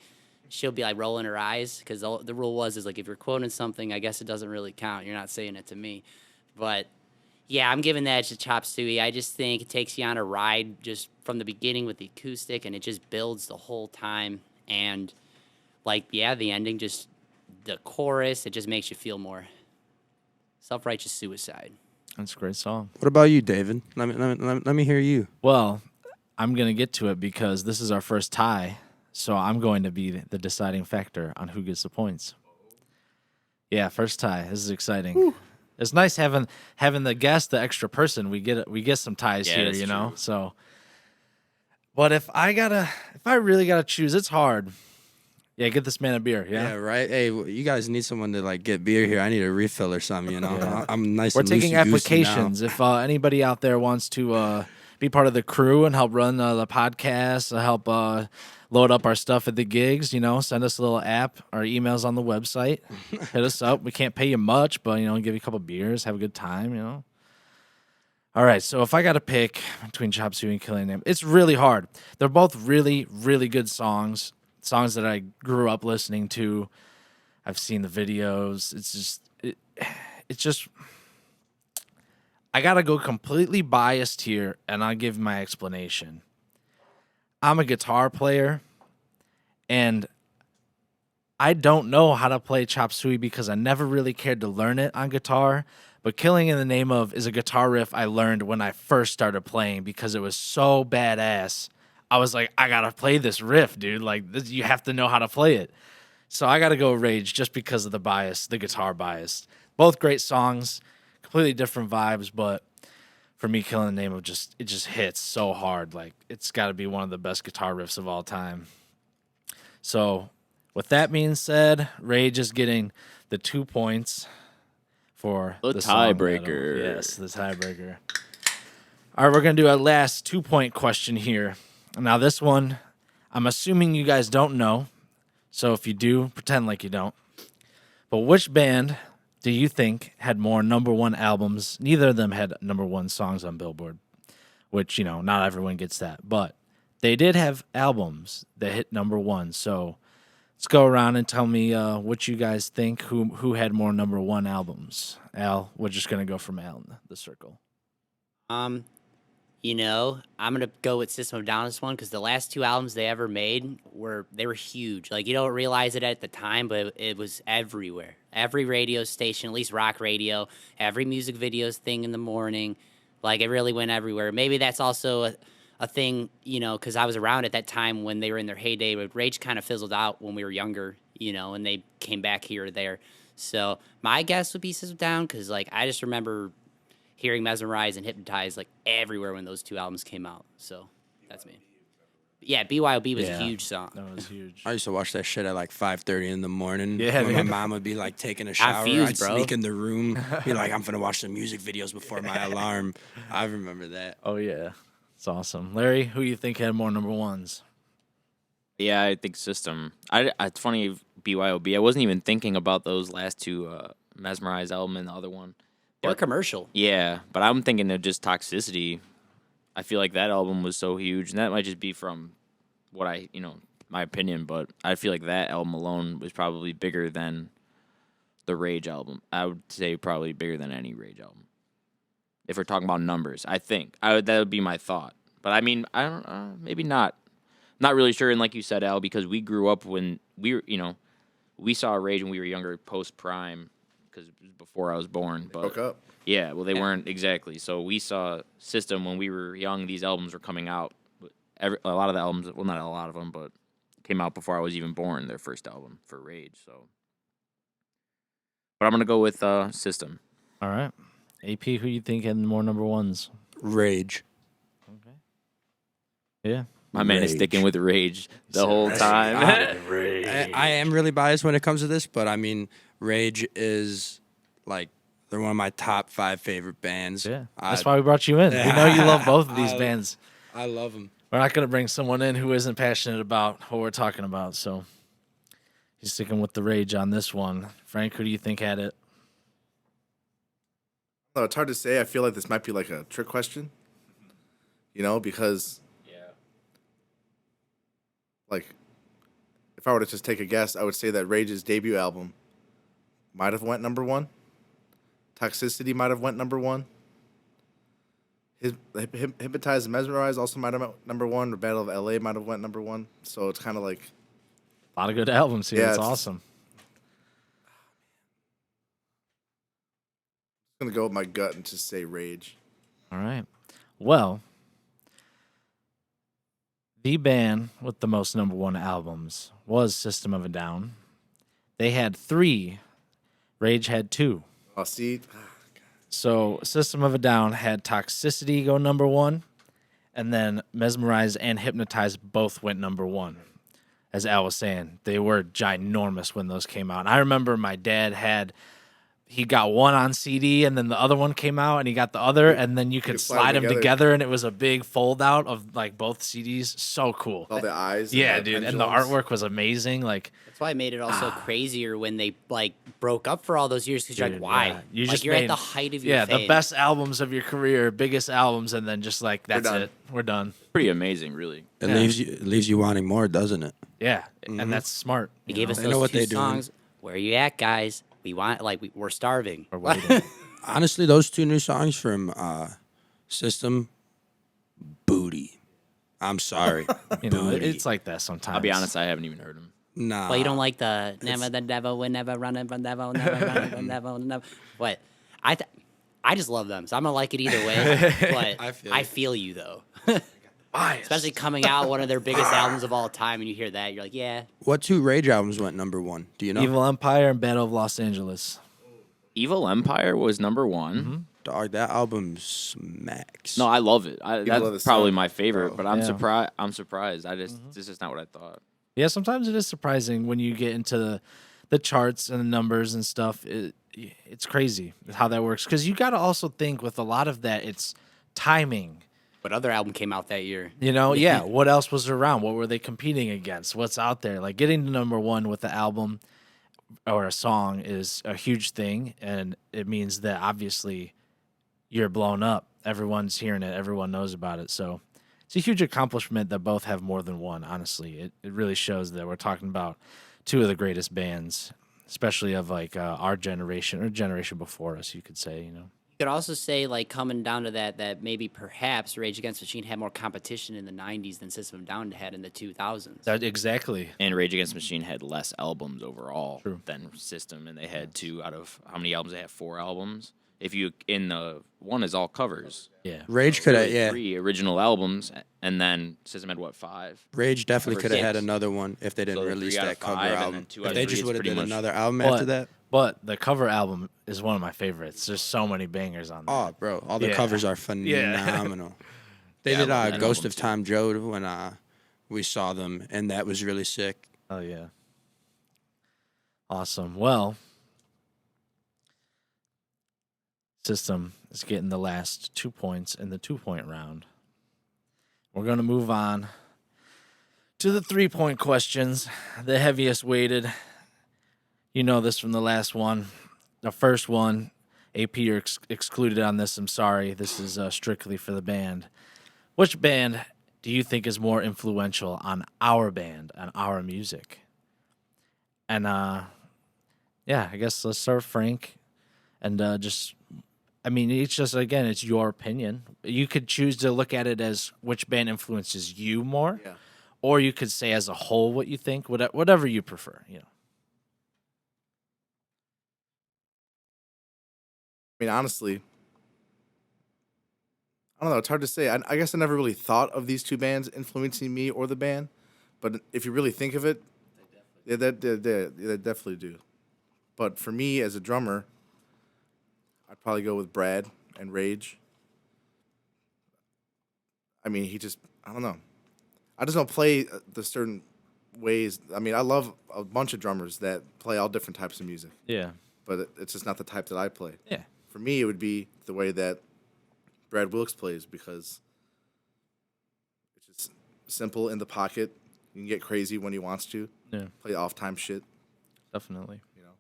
She'll be like rolling her eyes because the rule was like if you're quoting something, I guess it doesn't really count. You're not saying it to me. But yeah, I'm giving that to Chop Suey. I just think it takes you on a ride just from the beginning with the acoustic, and it just builds the whole time. And like, yeah, the ending, just the chorus, it just makes you feel more. Self-righteous suicide. That's a great song. What about you, David? Let me hear you. Well, I'm going to get to it because this is our first tie, so I'm going to be the deciding factor on who gets the points. Yeah, first tie. This is exciting. Whew. It's nice having the guest, the extra person. We get some ties here, that's you know. true. So, but if I really gotta choose, it's hard. Yeah, get this man a beer. Yeah, Yeah, right. Hey, you guys need someone to like get beer here. I need a refill or something. You know, Yeah. I'm nice. We're and taking loosey-goosey applications. now. If anybody out there wants to be part of the crew and help run the podcast, help load up our stuff at the gigs, send us a little app. Our email's on the website. Hit us up. We can't pay you much, but give you a couple beers, have a good time. All right, so if I got to pick between Chop Suey and Killing Name, it's really hard. They're both really, really good songs that I grew up listening to. I've seen the videos. It's just. I got to go completely biased here, and I'll give my explanation. I'm a guitar player, and I don't know how to play Chop Suey because I never really cared to learn it on guitar. But Killing in the Name of is a guitar riff I learned when I first started playing because it was so badass. I was like, I got to play this riff, dude. Like, you have to know how to play it. So I got to go Rage just because of the bias, the guitar bias. Both great songs, completely different vibes, but for me, Killing the Name of it just hits so hard. Like, it's got to be one of the best guitar riffs of all time. So with that being said, Rage is getting the 2 points for The song tiebreaker. battle. Yes, the tiebreaker. All right, we're going to do our last 2-point question here. Now, this one, I'm assuming you guys don't know. So if you do, pretend like you don't. But which band do you think had more #1 albums? Neither of them had #1 songs on Billboard, which, not everyone gets that. But they did have albums that hit #1. So let's go around and tell me what you guys think, who had more #1 albums. Al, we're just going to go from Al in the circle. I'm gonna go with System of a Down on this one because the last 2 albums they ever made were huge. Like, you don't realize it at the time, but it was everywhere. Every radio station, at least rock radio, every music videos thing in the morning. Like, it really went everywhere. Maybe that's also a thing, because I was around at that time when they were in their heyday. But Rage kind of fizzled out when we were younger, and they came back here or there. So my guess would be System of a Down because, like, I just remember hearing Mesmerize and Hypnotize like everywhere when those 2 albums came out. So that's me. Yeah, BYOB was a huge song. That was huge. I used to watch that shit at like 5:30 in the morning. Yeah, when my man. mom would be like taking a shower. fused, I'd bro. sneak in the room, be like, I'm gonna watch some music videos before my alarm. I remember that. Oh, yeah. It's awesome. Larry, who you think had more #1s? Yeah, I think System. It's funny, BYOB. I wasn't even thinking about those last 2, Mesmerize album and the other one. They were commercial. Yeah, but I'm thinking of just Toxicity. I feel like that album was so huge, and that might just be from what my opinion, but I feel like that album alone was probably bigger than the Rage album. I would say probably bigger than any Rage album. If we're talking about numbers, I think that would be my thought, But I mean, I don't. Maybe not. Not really sure. And like you said, Al, because we grew up when we were, we saw Rage when we were younger, post Prime, because it was before I was born. But Broke up. yeah, well, they weren't exactly. So we saw System when we were young. These albums were coming out. A lot of the albums, well, not a lot of them, but came out before I was even born. Their first album for Rage. So, but I'm gonna go with System. All right. AP, who do you think had more number ones? Rage. Okay. Yeah. My man is Rage. sticking with Rage the whole time. I am really biased when it comes to this, but I mean, Rage is like they're one of my top 5 favorite bands. Yeah. That's why we brought you in. We know you love both of these bands. I love them. We're not going to bring someone in who isn't passionate about what we're talking about. So he's sticking with the Rage on this one. Frank, who do you think had it? No, it's hard to say. I feel like this might be like a trick question. Because like if I were to just take a guess, I would say that Rage's debut album might have went number 1. Toxicity might have went number 1. His Hypnotize and Mesmerize also might have went number 1. The Battle of LA might have went number 1. So it's kind of like A lot of good albums here. Yeah, That's it's- awesome. I'm gonna go with my gut and just say Rage. All right. Well, the band with the most number 1 albums was System of a Down. They had 3. Rage had 2. Oh, see, So System of a Down had Toxicity go number 1, and then Mesmerize and Hypnotize both went number 1. As Al was saying, they were ginormous when those came out. And I remember my dad he got one on CD, and then the other one came out, and he got the other, and then you could slide them together, and it was a big fold out of like both CDs. So cool. all the eyes. Yeah, and the dude, and the pendulums. artwork was amazing. Like, That's why it made it also crazier when they like broke up for all those years because you're like, dude, why? yeah. You like, just you're made- at the height of your yeah, the fame. best albums of your career, biggest albums, and then just like that's done. it. We're done. Pretty amazing, really. It Yeah. leaves you wanting more, doesn't it? Yeah, and that's smart. They you gave know? us They those know what 2 they doing. songs. Where are you at, guys? We want we're starving. We're waiting. Honestly, those 2 new songs from System, booty. I'm sorry. You know, Booty. it's like that sometimes. I'll be honest, I haven't even heard him. Nah. Well, you don't like the never the devil will never run from devil, never run from devil, never. What? I just love them, so I'm gonna like it either way. But I feel feel you though, especially coming out one of their biggest albums of all time, and you hear that, you're like, yeah. What 2 Rage albums went number 1? Do you know? Evil Empire and Battle of Los Angeles. Evil Empire was number 1. Dog, that album smacks. No, I love it. love the That's probably song. my favorite, but I'm Yeah. surprised. I'm surprised. This is not what I thought. Yeah, sometimes it is surprising when you get into the charts and the numbers and stuff. It's crazy how that works because you got to also think with a lot of that, it's timing. What other album came out that year? You know, yeah. What else was around? What were they competing against? What's out there? Like getting to number 1 with the album or a song is a huge thing, and it means that obviously you're blown up. Everyone's hearing it. Everyone knows about it. So it's a huge accomplishment that both have more than one. Honestly, it really shows that we're talking about 2 of the greatest bands, especially of like our generation or generation before us. You could say, you know. You could also say, like, coming down to that maybe perhaps Rage Against the Machine had more competition in the 90s than System of a Down had in the 2000s. That exactly. And Rage Against the Machine had less albums overall True. than System, and they had 2 out of how many albums? They have 4 albums. If you in the one is all covers. Yeah. Rage could have, Really yeah. 3 original albums, and then System had what 5? Rage definitely could have had 6. another one if they didn't So release 3 out that of cover 5 and album. then 2 If out of they 3 just is would have pretty did much- another album after that. But the cover album is one of my favorites. There's so many bangers on there. Oh, bro, all the Yeah. covers are phenomenal. They Yeah, I did love that Ghost album of too. Time Joe when we saw them, and that was really sick. Oh yeah. Awesome. Well, System is getting the last 2 points in the 2-point round. We're going to move on to the 3-point questions, the heaviest weighted. You know this from the last one. The first one, AP, you're excluded on this. I'm sorry. This is strictly for the band. Which band do you think is more influential on our band, on our music? And yeah, I guess let's start with Frank, and just I mean, it's just, again, it's your opinion. You could choose to look at it as which band influences you more, Yeah. or you could say as a whole what you think, whatever you prefer, you know. I mean, honestly, I don't know. It's hard to say. I guess I never really thought of these two bands influencing me or the band, but if you really think of it, yeah, they definitely do. But for me as a drummer, I'd probably go with Brad and Rage. I mean, I don't know. I just don't play the certain ways. I mean, I love a bunch of drummers that play all different types of music, Yeah. but it's just not the type that I play. Yeah. For me, it would be the way that Brad Wilkes plays because it's just simple in the pocket. You can get crazy when he wants to. Yeah. Play off time shit. Definitely. You know.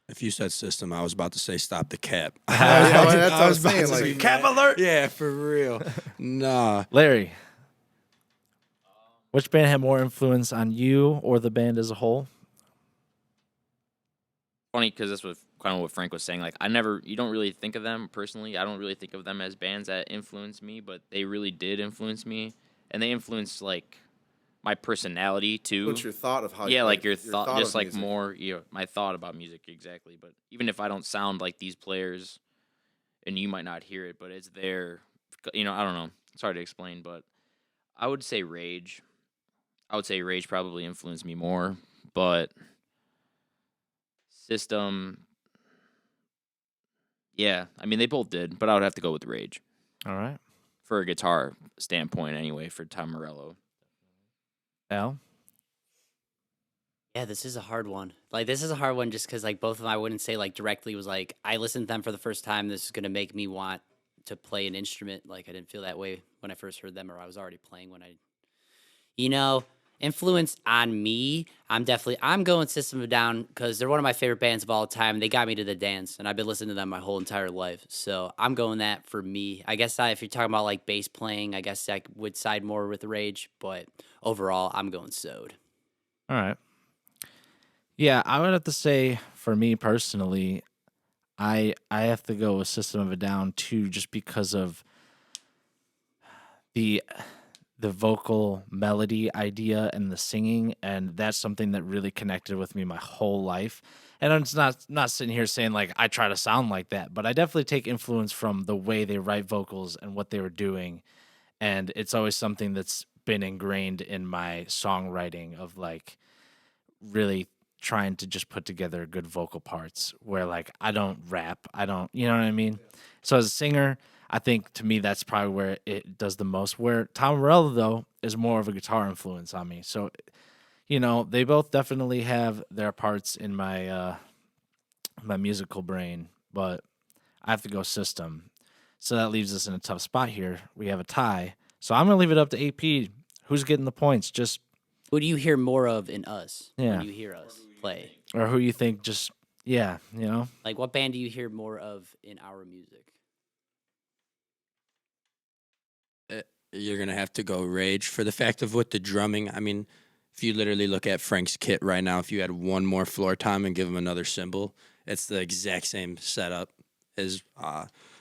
If you said System, I was about to say stop the cap. Yeah, well, that's what I was about saying. to Like, say Cap that. alert! Yeah, for real. Nah. Larry, which band had more influence on you or the band as a whole? Funny because this was kind of what Frank was saying. Like, you don't really think of them personally. I don't really think of them as bands that influenced me, but they really did influence me, and they influenced like my personality too. what's your thought of how? Yeah, like your thought, just of like music. more, my thought about music exactly. But even if I don't sound like these players, and you might not hear it, but it's there. I don't know. It's hard to explain, but I would say Rage. I would say Rage probably influenced me more, but System, yeah, I mean they both did, but I would have to go with Rage All right. for a guitar standpoint, anyway. For Tom Morello, Al? Yeah, this is a hard one. Like, this is a hard one just because, like, both of them I wouldn't say, like, directly was like, I listened to them for the first time. This is going to make me want to play an instrument. Like, I didn't feel that way when I first heard them, or I was already playing when influence on me. I'm going System of a Down because they're one of my favorite bands of all time. They got me to the dance, and I've been listening to them my whole entire life. So I'm going that for me. I guess if you're talking about, like, bass playing, I guess I would side more with Rage, but overall, I'm going Sewed. All right. Yeah, I would have to say for me personally, I have to go with System of a Down too, just because of the vocal melody idea and the singing, and that's something that really connected with me my whole life. And I'm just not sitting here saying like I try to sound like that, but I definitely take influence from the way they write vocals and what they were doing, and it's always something that's been ingrained in my songwriting of like really trying to just put together good vocal parts where like I don't rap, I don't, you know what I mean? So as a singer, I think to me that's probably where it does the most. Where Tom Morello though is more of a guitar influence on me. So they both definitely have their parts in my my musical brain, but I have to go System. So that leaves us in a tough spot here. We have a tie. So I'm gonna leave it up to AP. Who's getting the points? Just Who do you hear more of in us Yeah. when you hear us play? or who you think just Like, what band do you hear more of in our music? You're going to have to go Rage for the fact of with the drumming. I mean, if you literally look at Frank's kit right now, if you had one more floor time and give him another cymbal, it's the exact same setup as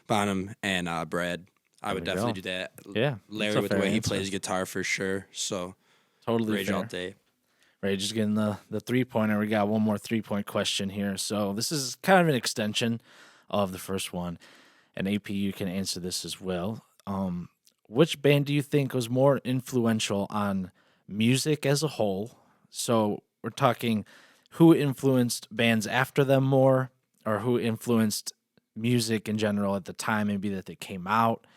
Bonham and Brad. I would we definitely go. do that. Yeah, Larry that's a with the fair way he answer. plays guitar for sure. So totally Rage fair. all day. Rage is getting the 3-pointer. We got one more 3-point question here. So this is kind of an extension of the first one. And AP, you can answer this as well. Which band do you think was more influential on music as a whole? So we're talking who influenced bands after them more, or who influenced music in general at the time, maybe that they came out,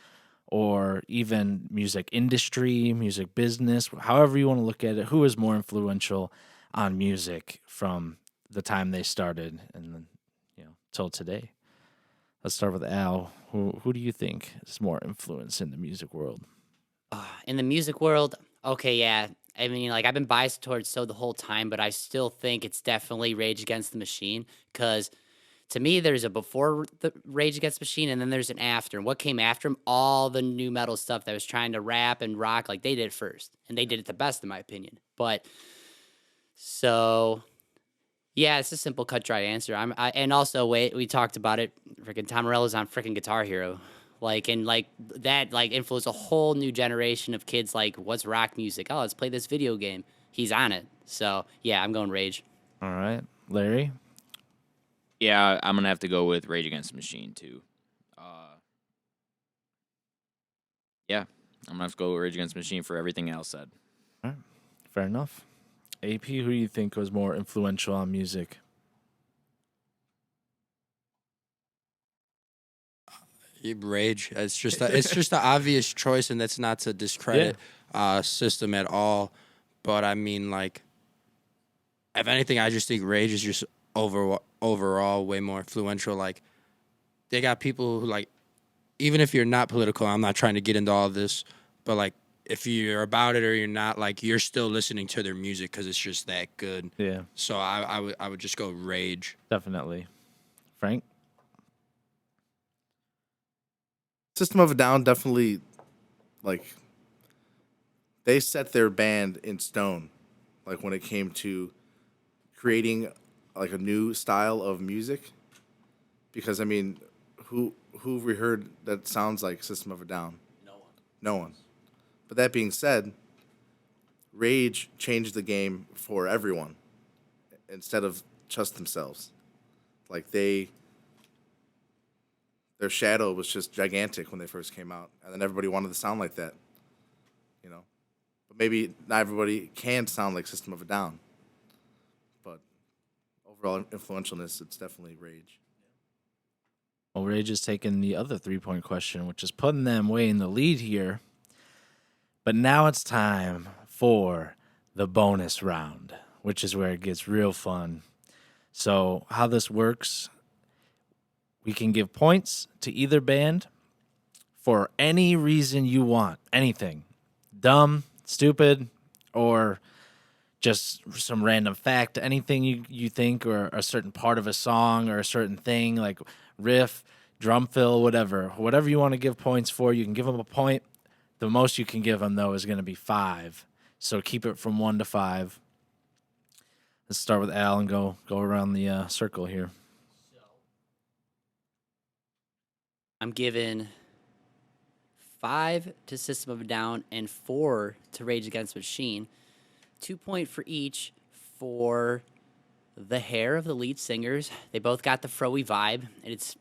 or even music industry, music business, however you want to look at it. Who is more influential on music from the time they started and then, till today? Let's start with Al. Who do you think is more influence in the music world? In the music world, okay, yeah. I mean, like, I've been biased towards So the whole time, but I still think it's definitely Rage Against the Machine, because to me, there's a before the Rage Against the Machine, and then there's an after. And what came after them? All the new metal stuff that was trying to rap and rock, like, they did it first, and they did it the best, in my opinion. But, so, Yeah, it's a simple, cut, dry answer. And also, wait, we talked about it. Freaking Tom Morello's on freaking Guitar Hero, and that influenced a whole new generation of kids. Like, what's rock music? Oh, let's play this video game. He's on it. So yeah, I'm going Rage. All right, Larry. Yeah, I'm gonna have to go with Rage Against the Machine too. Yeah, I'm gonna have to go with Rage Against the Machine for everything else said. All right, fair enough. AP, who do you think was more influential on music? Rage. It's just the obvious choice, and that's not to discredit System at all. But I mean, like, if anything, I just think Rage is just overall way more influential. Like, they got people who, like, even if you're not political, I'm not trying to get into all this, but like, if you're about it or you're not, like, you're still listening to their music because it's just that good. Yeah, So I would just go Rage. definitely. Frank? System of a Down definitely, like, they set their band in stone, like when it came to creating like a new style of music. Because I mean, who have we heard that sounds like System of a Down? No one. No one. But that being said, Rage changed the game for everyone instead of just themselves. Like their shadow was just gigantic when they first came out, and then everybody wanted to sound like that, you know. But maybe not everybody can sound like System of a Down. But overall influentialness, it's definitely Rage. Well, Rage is taking the other 3-point question, which is putting them way in the lead here. But now it's time for the bonus round, which is where it gets real fun. So, how this works, we can give points to either band for any reason you want. Anything. Dumb, stupid, or just some random fact, anything you think, or a certain part of a song or a certain thing, like riff, drum fill, whatever you want to give points for, you can give them a point. The most you can give them, though, is going to be 5. So keep it from 1 to 5. Let's start with Al and go around the circle here. I'm giving 5 to System of a Down and 4 to Rage Against the Machine. 2 point for each for the hair of the lead singers. They both got the froey vibe, and it's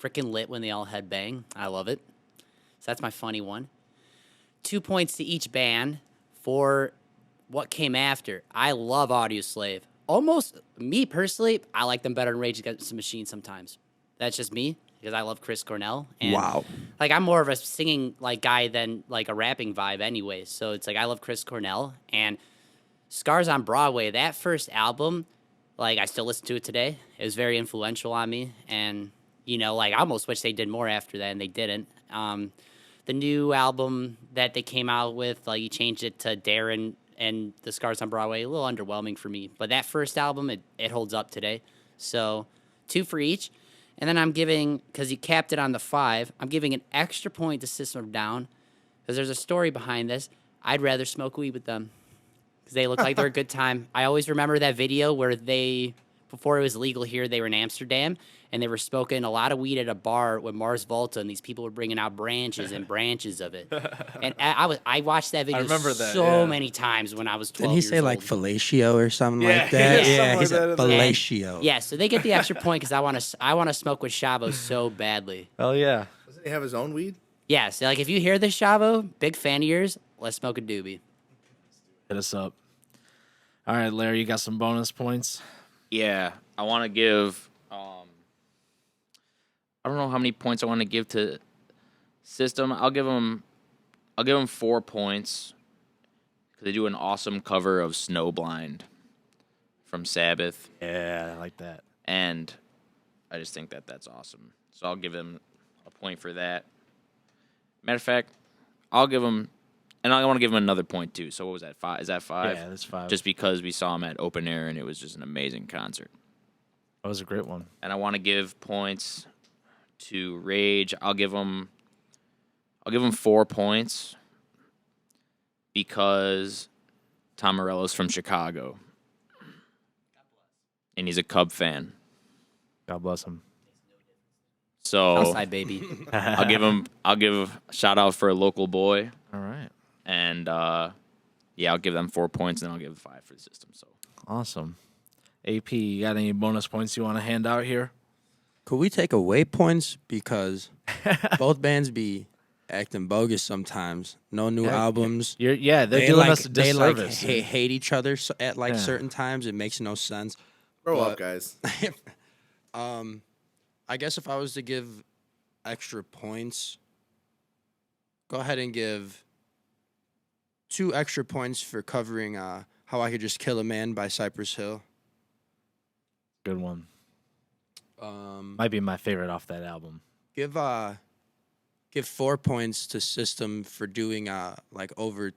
freaking lit when they all headbang. I love it. So that's my funny one. 2 points to each band for what came after. I love Audioslave. Almost, me personally, I like them better than Rage Against the Machine sometimes. That's just me, because I love Chris Cornell. And Wow. Like, I'm more of a singing guy than like a rapping vibe anyway. So it's like I love Chris Cornell. And Scars on Broadway, that first album, like, I still listen to it today. It was very influential on me. And, I almost wish they did more after that, and they didn't. The new album that they came out with, like, you changed it to Darren and the Scars on Broadway, a little underwhelming for me. But that first album, it holds up today. So 2 for each. And then I'm giving, because you capped it on the 5, I'm giving an extra point to System of a Down, because there's a story behind this. I'd rather smoke weed with them, because they look like they're a good time. I always remember that video where before it was legal here, they were in Amsterdam, and they were smoking a lot of weed at a bar with Mars Volta, and these people were bringing out branches and branches of it. And I watched that video remember that, so yeah. many times when I was 12 Didn't he years say like old. fellatio or something Yeah, like that? yeah, Yeah, something he like said that. fellatio. Yeah, so they get the extra point because I want to smoke with Shavo so badly. Hell yeah. Doesn't he have his own weed? Yeah, so like if you hear this, Shavo, big fan of yours, let's smoke a doobie. Hit us up. All right, Larry, you got some bonus points? Yeah, I want to give. I don't know how many points I want to give to System. I'll give them 4 points because they do an awesome cover of Snowblind from Sabbath, Yeah, I like that. and I just think that that's awesome. So I'll give them a point for that. Matter of fact, I'll give them, and I want to give them another point too. So what was that? 5? Is that 5? Yeah, that's 5. Just because we saw them at open air and it was just an amazing concert. That was a great one. And I want to give points to Rage. I'll give them 4 points because Tom Morello's from Chicago. and he's a Cub fan. God bless him. So Outside baby. I'll give a shout out for a local boy, All right. and yeah, I'll give them 4 points, and I'll give 5 for the system. So Awesome. AP, you got any bonus points you want to hand out here? Could we take away points because both bands be acting bogus sometimes? No new albums. They're doing us a They disservice. hate each other at like Yeah. certain times. It makes no sense. Grow But- up, guys. I guess if I was to give extra points, go ahead and give 2 extra points for covering How I Could Just Kill a Man by Cypress Hill. Good one. Might be my favorite off that album. Give 4 points to System for doing like over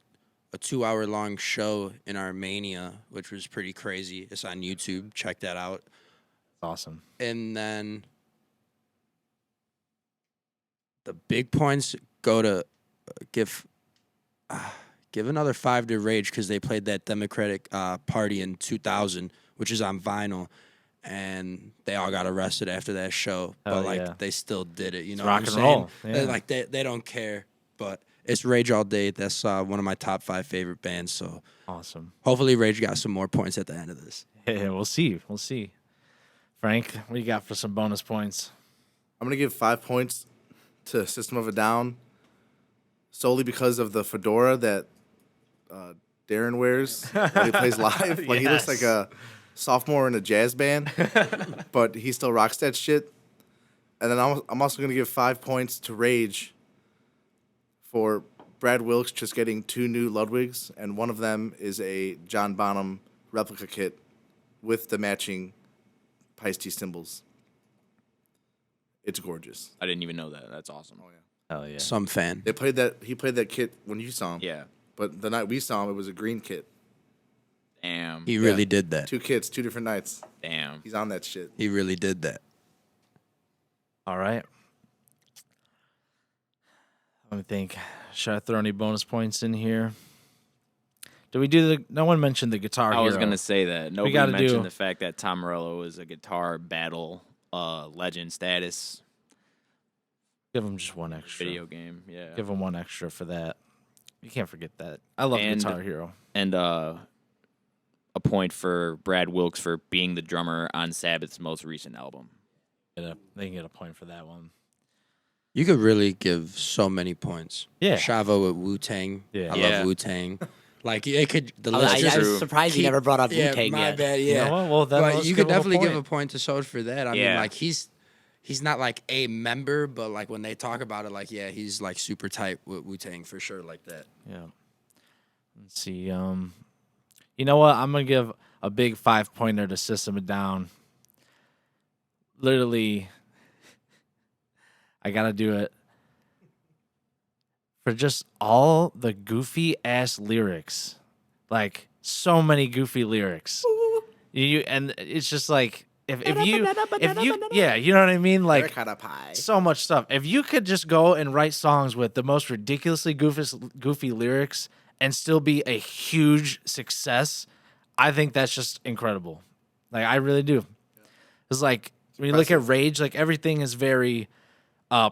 a 2-hour long show in Armenia, which was pretty crazy. It's on YouTube. Check that out. Awesome. And then the big points go to give another 5 to Rage because they played that Democratic Party in 2000, which is on vinyl, and they all got arrested after that show. Hell But like yeah. they still did it. You know rock what I'm and saying? roll, yeah. Like they don't care. But it's Rage all day. That's one of my top 5 favorite bands. So Awesome. hopefully Rage got some more points at the end of this. Yeah, we'll see. We'll see. Frank, what do you got for some bonus points? I'm gonna give 5 points to System of a Down solely because of the fedora that Darren wears when he plays live. Like he looks like a sophomore in a jazz band, but he still rocks that shit. And then I'm also gonna give 5 points to Rage for Brad Wilkes just getting 2 new Ludwigs, and one of them is a John Bonham replica kit with the matching Pisces cymbals. It's gorgeous. I didn't even know that. That's awesome. Oh yeah. Hell yeah. Some fan. They played that. He played that kit when you saw him. Yeah. But the night we saw him, it was a green kit. Damn. He really did that. 2 kits, 2 different nights. Damn. He's on that shit. He really did that. All right. Let me think. Should I throw any bonus points in here? Did we do the? No one mentioned the guitar. I was Hero. gonna say that. Nobody gotta mentioned do- the fact that Tom Morello is a guitar battle legend status Give him just one extra. video game. Yeah. Give him one extra for that. You can't forget that. I love And- Guitar Hero. And a point for Brad Wilkes for being the drummer on Sabbath's most recent album. They can get a point for that one. You could really give so many points. Yeah. Shavo with Wu Tang. Yeah. I Yeah. love Wu Tang. Like it could. The I list just was surprised you keep- never brought up yeah, Wu-Tang my yet. bad. You Yeah. know what? Well, then but let's you give could him definitely give a point. point to Sode for that. I mean, Yeah. like he's not like a member, but like when they talk about it, like yeah, he's like super tight with Wu Tang for sure, like that. Yeah. Let's see. You know what? I'm gonna give a big 5-pointer to System of a Down. Literally, I gotta do it for just all the goofy ass lyrics. Like so many goofy lyrics. And it's just like if you yeah, you know what I mean? Like Ricotta pie. so much stuff. If you could just go and write songs with the most ridiculously goofy lyrics and still be a huge success, I think that's just incredible. Like I really do. It's like when you look at Rage, like everything is very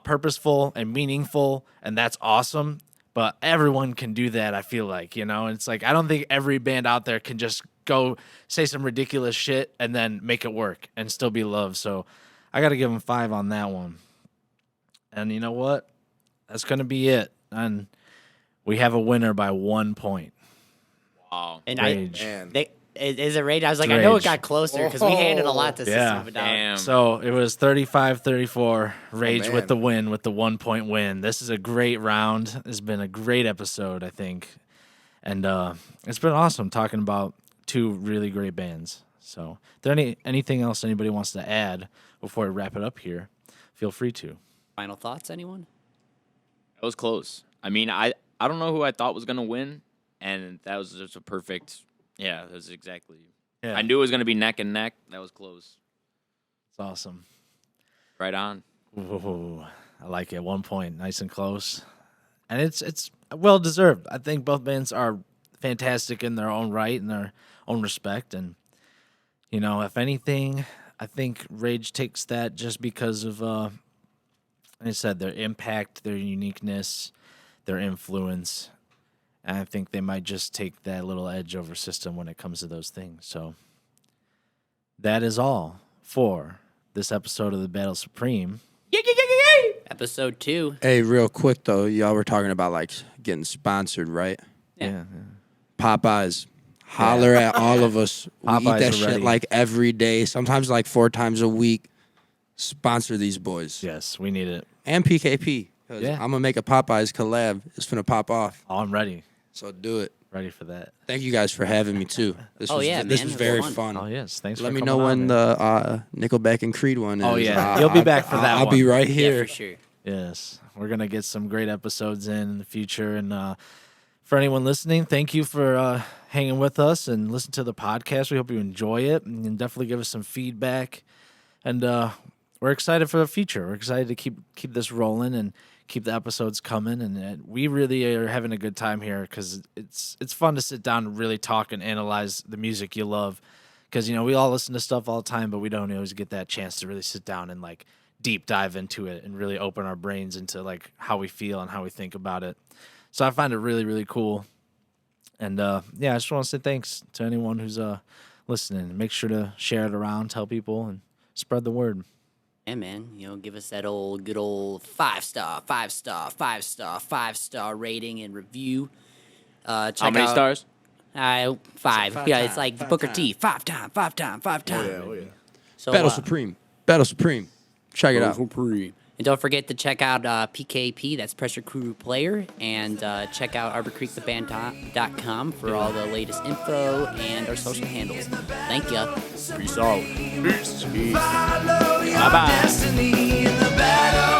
purposeful and meaningful, and that's awesome. But everyone can do that, I feel like, you know? And it's like I don't think every band out there can just go say some ridiculous shit and then make it work and still be loved. So I got to give them 5 on that one. And you know what? That's going to be it. And we have a winner by 1 point. Wow. And Rage. Man. is it Rage? I was like, It's I know it Rage. got closer because we handed a lot to Yeah. System of a Down. Damn. So it was 35-34. Rage man. with the win, with the 1 point win. This is a great round. It's been a great episode, I think. And it's been awesome talking about 2 really great bands. So if there anything else anybody wants to add before we wrap it up here, feel free to. Final thoughts, anyone? That was close. I mean, I don't know who I thought was gonna win, and that was just a perfect. Yeah, that was exactly. Yeah. I knew it was gonna be neck and neck. That was close. It's awesome. Right on. Ooh, I like it. 1 point, nice and close, and it's well deserved. I think both bands are fantastic in their own right, in their own respect, and if anything, I think Rage takes that just because of, like I said, their impact, their uniqueness, their influence. And I think they might just take that little edge over System when it comes to those things. So that is all for this episode of the Battle Supreme. Episode 2. Hey, real quick though, y'all were talking about like getting sponsored, right? Yeah. Popeyes. Holler at all of us. We eat Popeyes that are shit ready. like every day, sometimes like 4 times a week. Sponsor these boys. Yes, we need it. And PKP. Because Yeah. I'm going to make a Popeyes collab. It's going to pop off. Oh, I'm ready. So do it. Ready for that. Thank you guys for having me too. This Oh, was, yeah, this man, was it was very fun. fun. Oh, yes. Thanks Let for me coming know when on, man. the Nickelback and Creed one is. Oh, yeah. You'll be back for that I'll one. be right Yeah, here. for sure. Yes, we're going to get some great episodes in the future. And for anyone listening, thank you for hanging with us and listen to the podcast. We hope you enjoy it and definitely give us some feedback. And we're excited for the future. We're excited to keep this rolling and keep the episodes coming. And we really are having a good time here because it's fun to sit down and really talk and analyze the music you love. Because, we all listen to stuff all the time, but we don't always get that chance to really sit down and like deep dive into it and really open our brains into like how we feel and how we think about it. So I find it really, really cool. And I just want to say thanks to anyone who's listening. Make sure to share it around, tell people, and spread the word. Yeah, man. Give us that good old 5-star rating and review. Check How many out, stars? 5. Yeah, it's like Booker T. 5 time. Oh yeah. So, Battle Supreme. Battle Supreme. Check it out. And don't forget to check out PKP, that's Pressure Crew Player, and check out ArborCreekTheBand.com for all the latest info and our social handles. Thank ya. Peace out. Follow your destiny in the battle.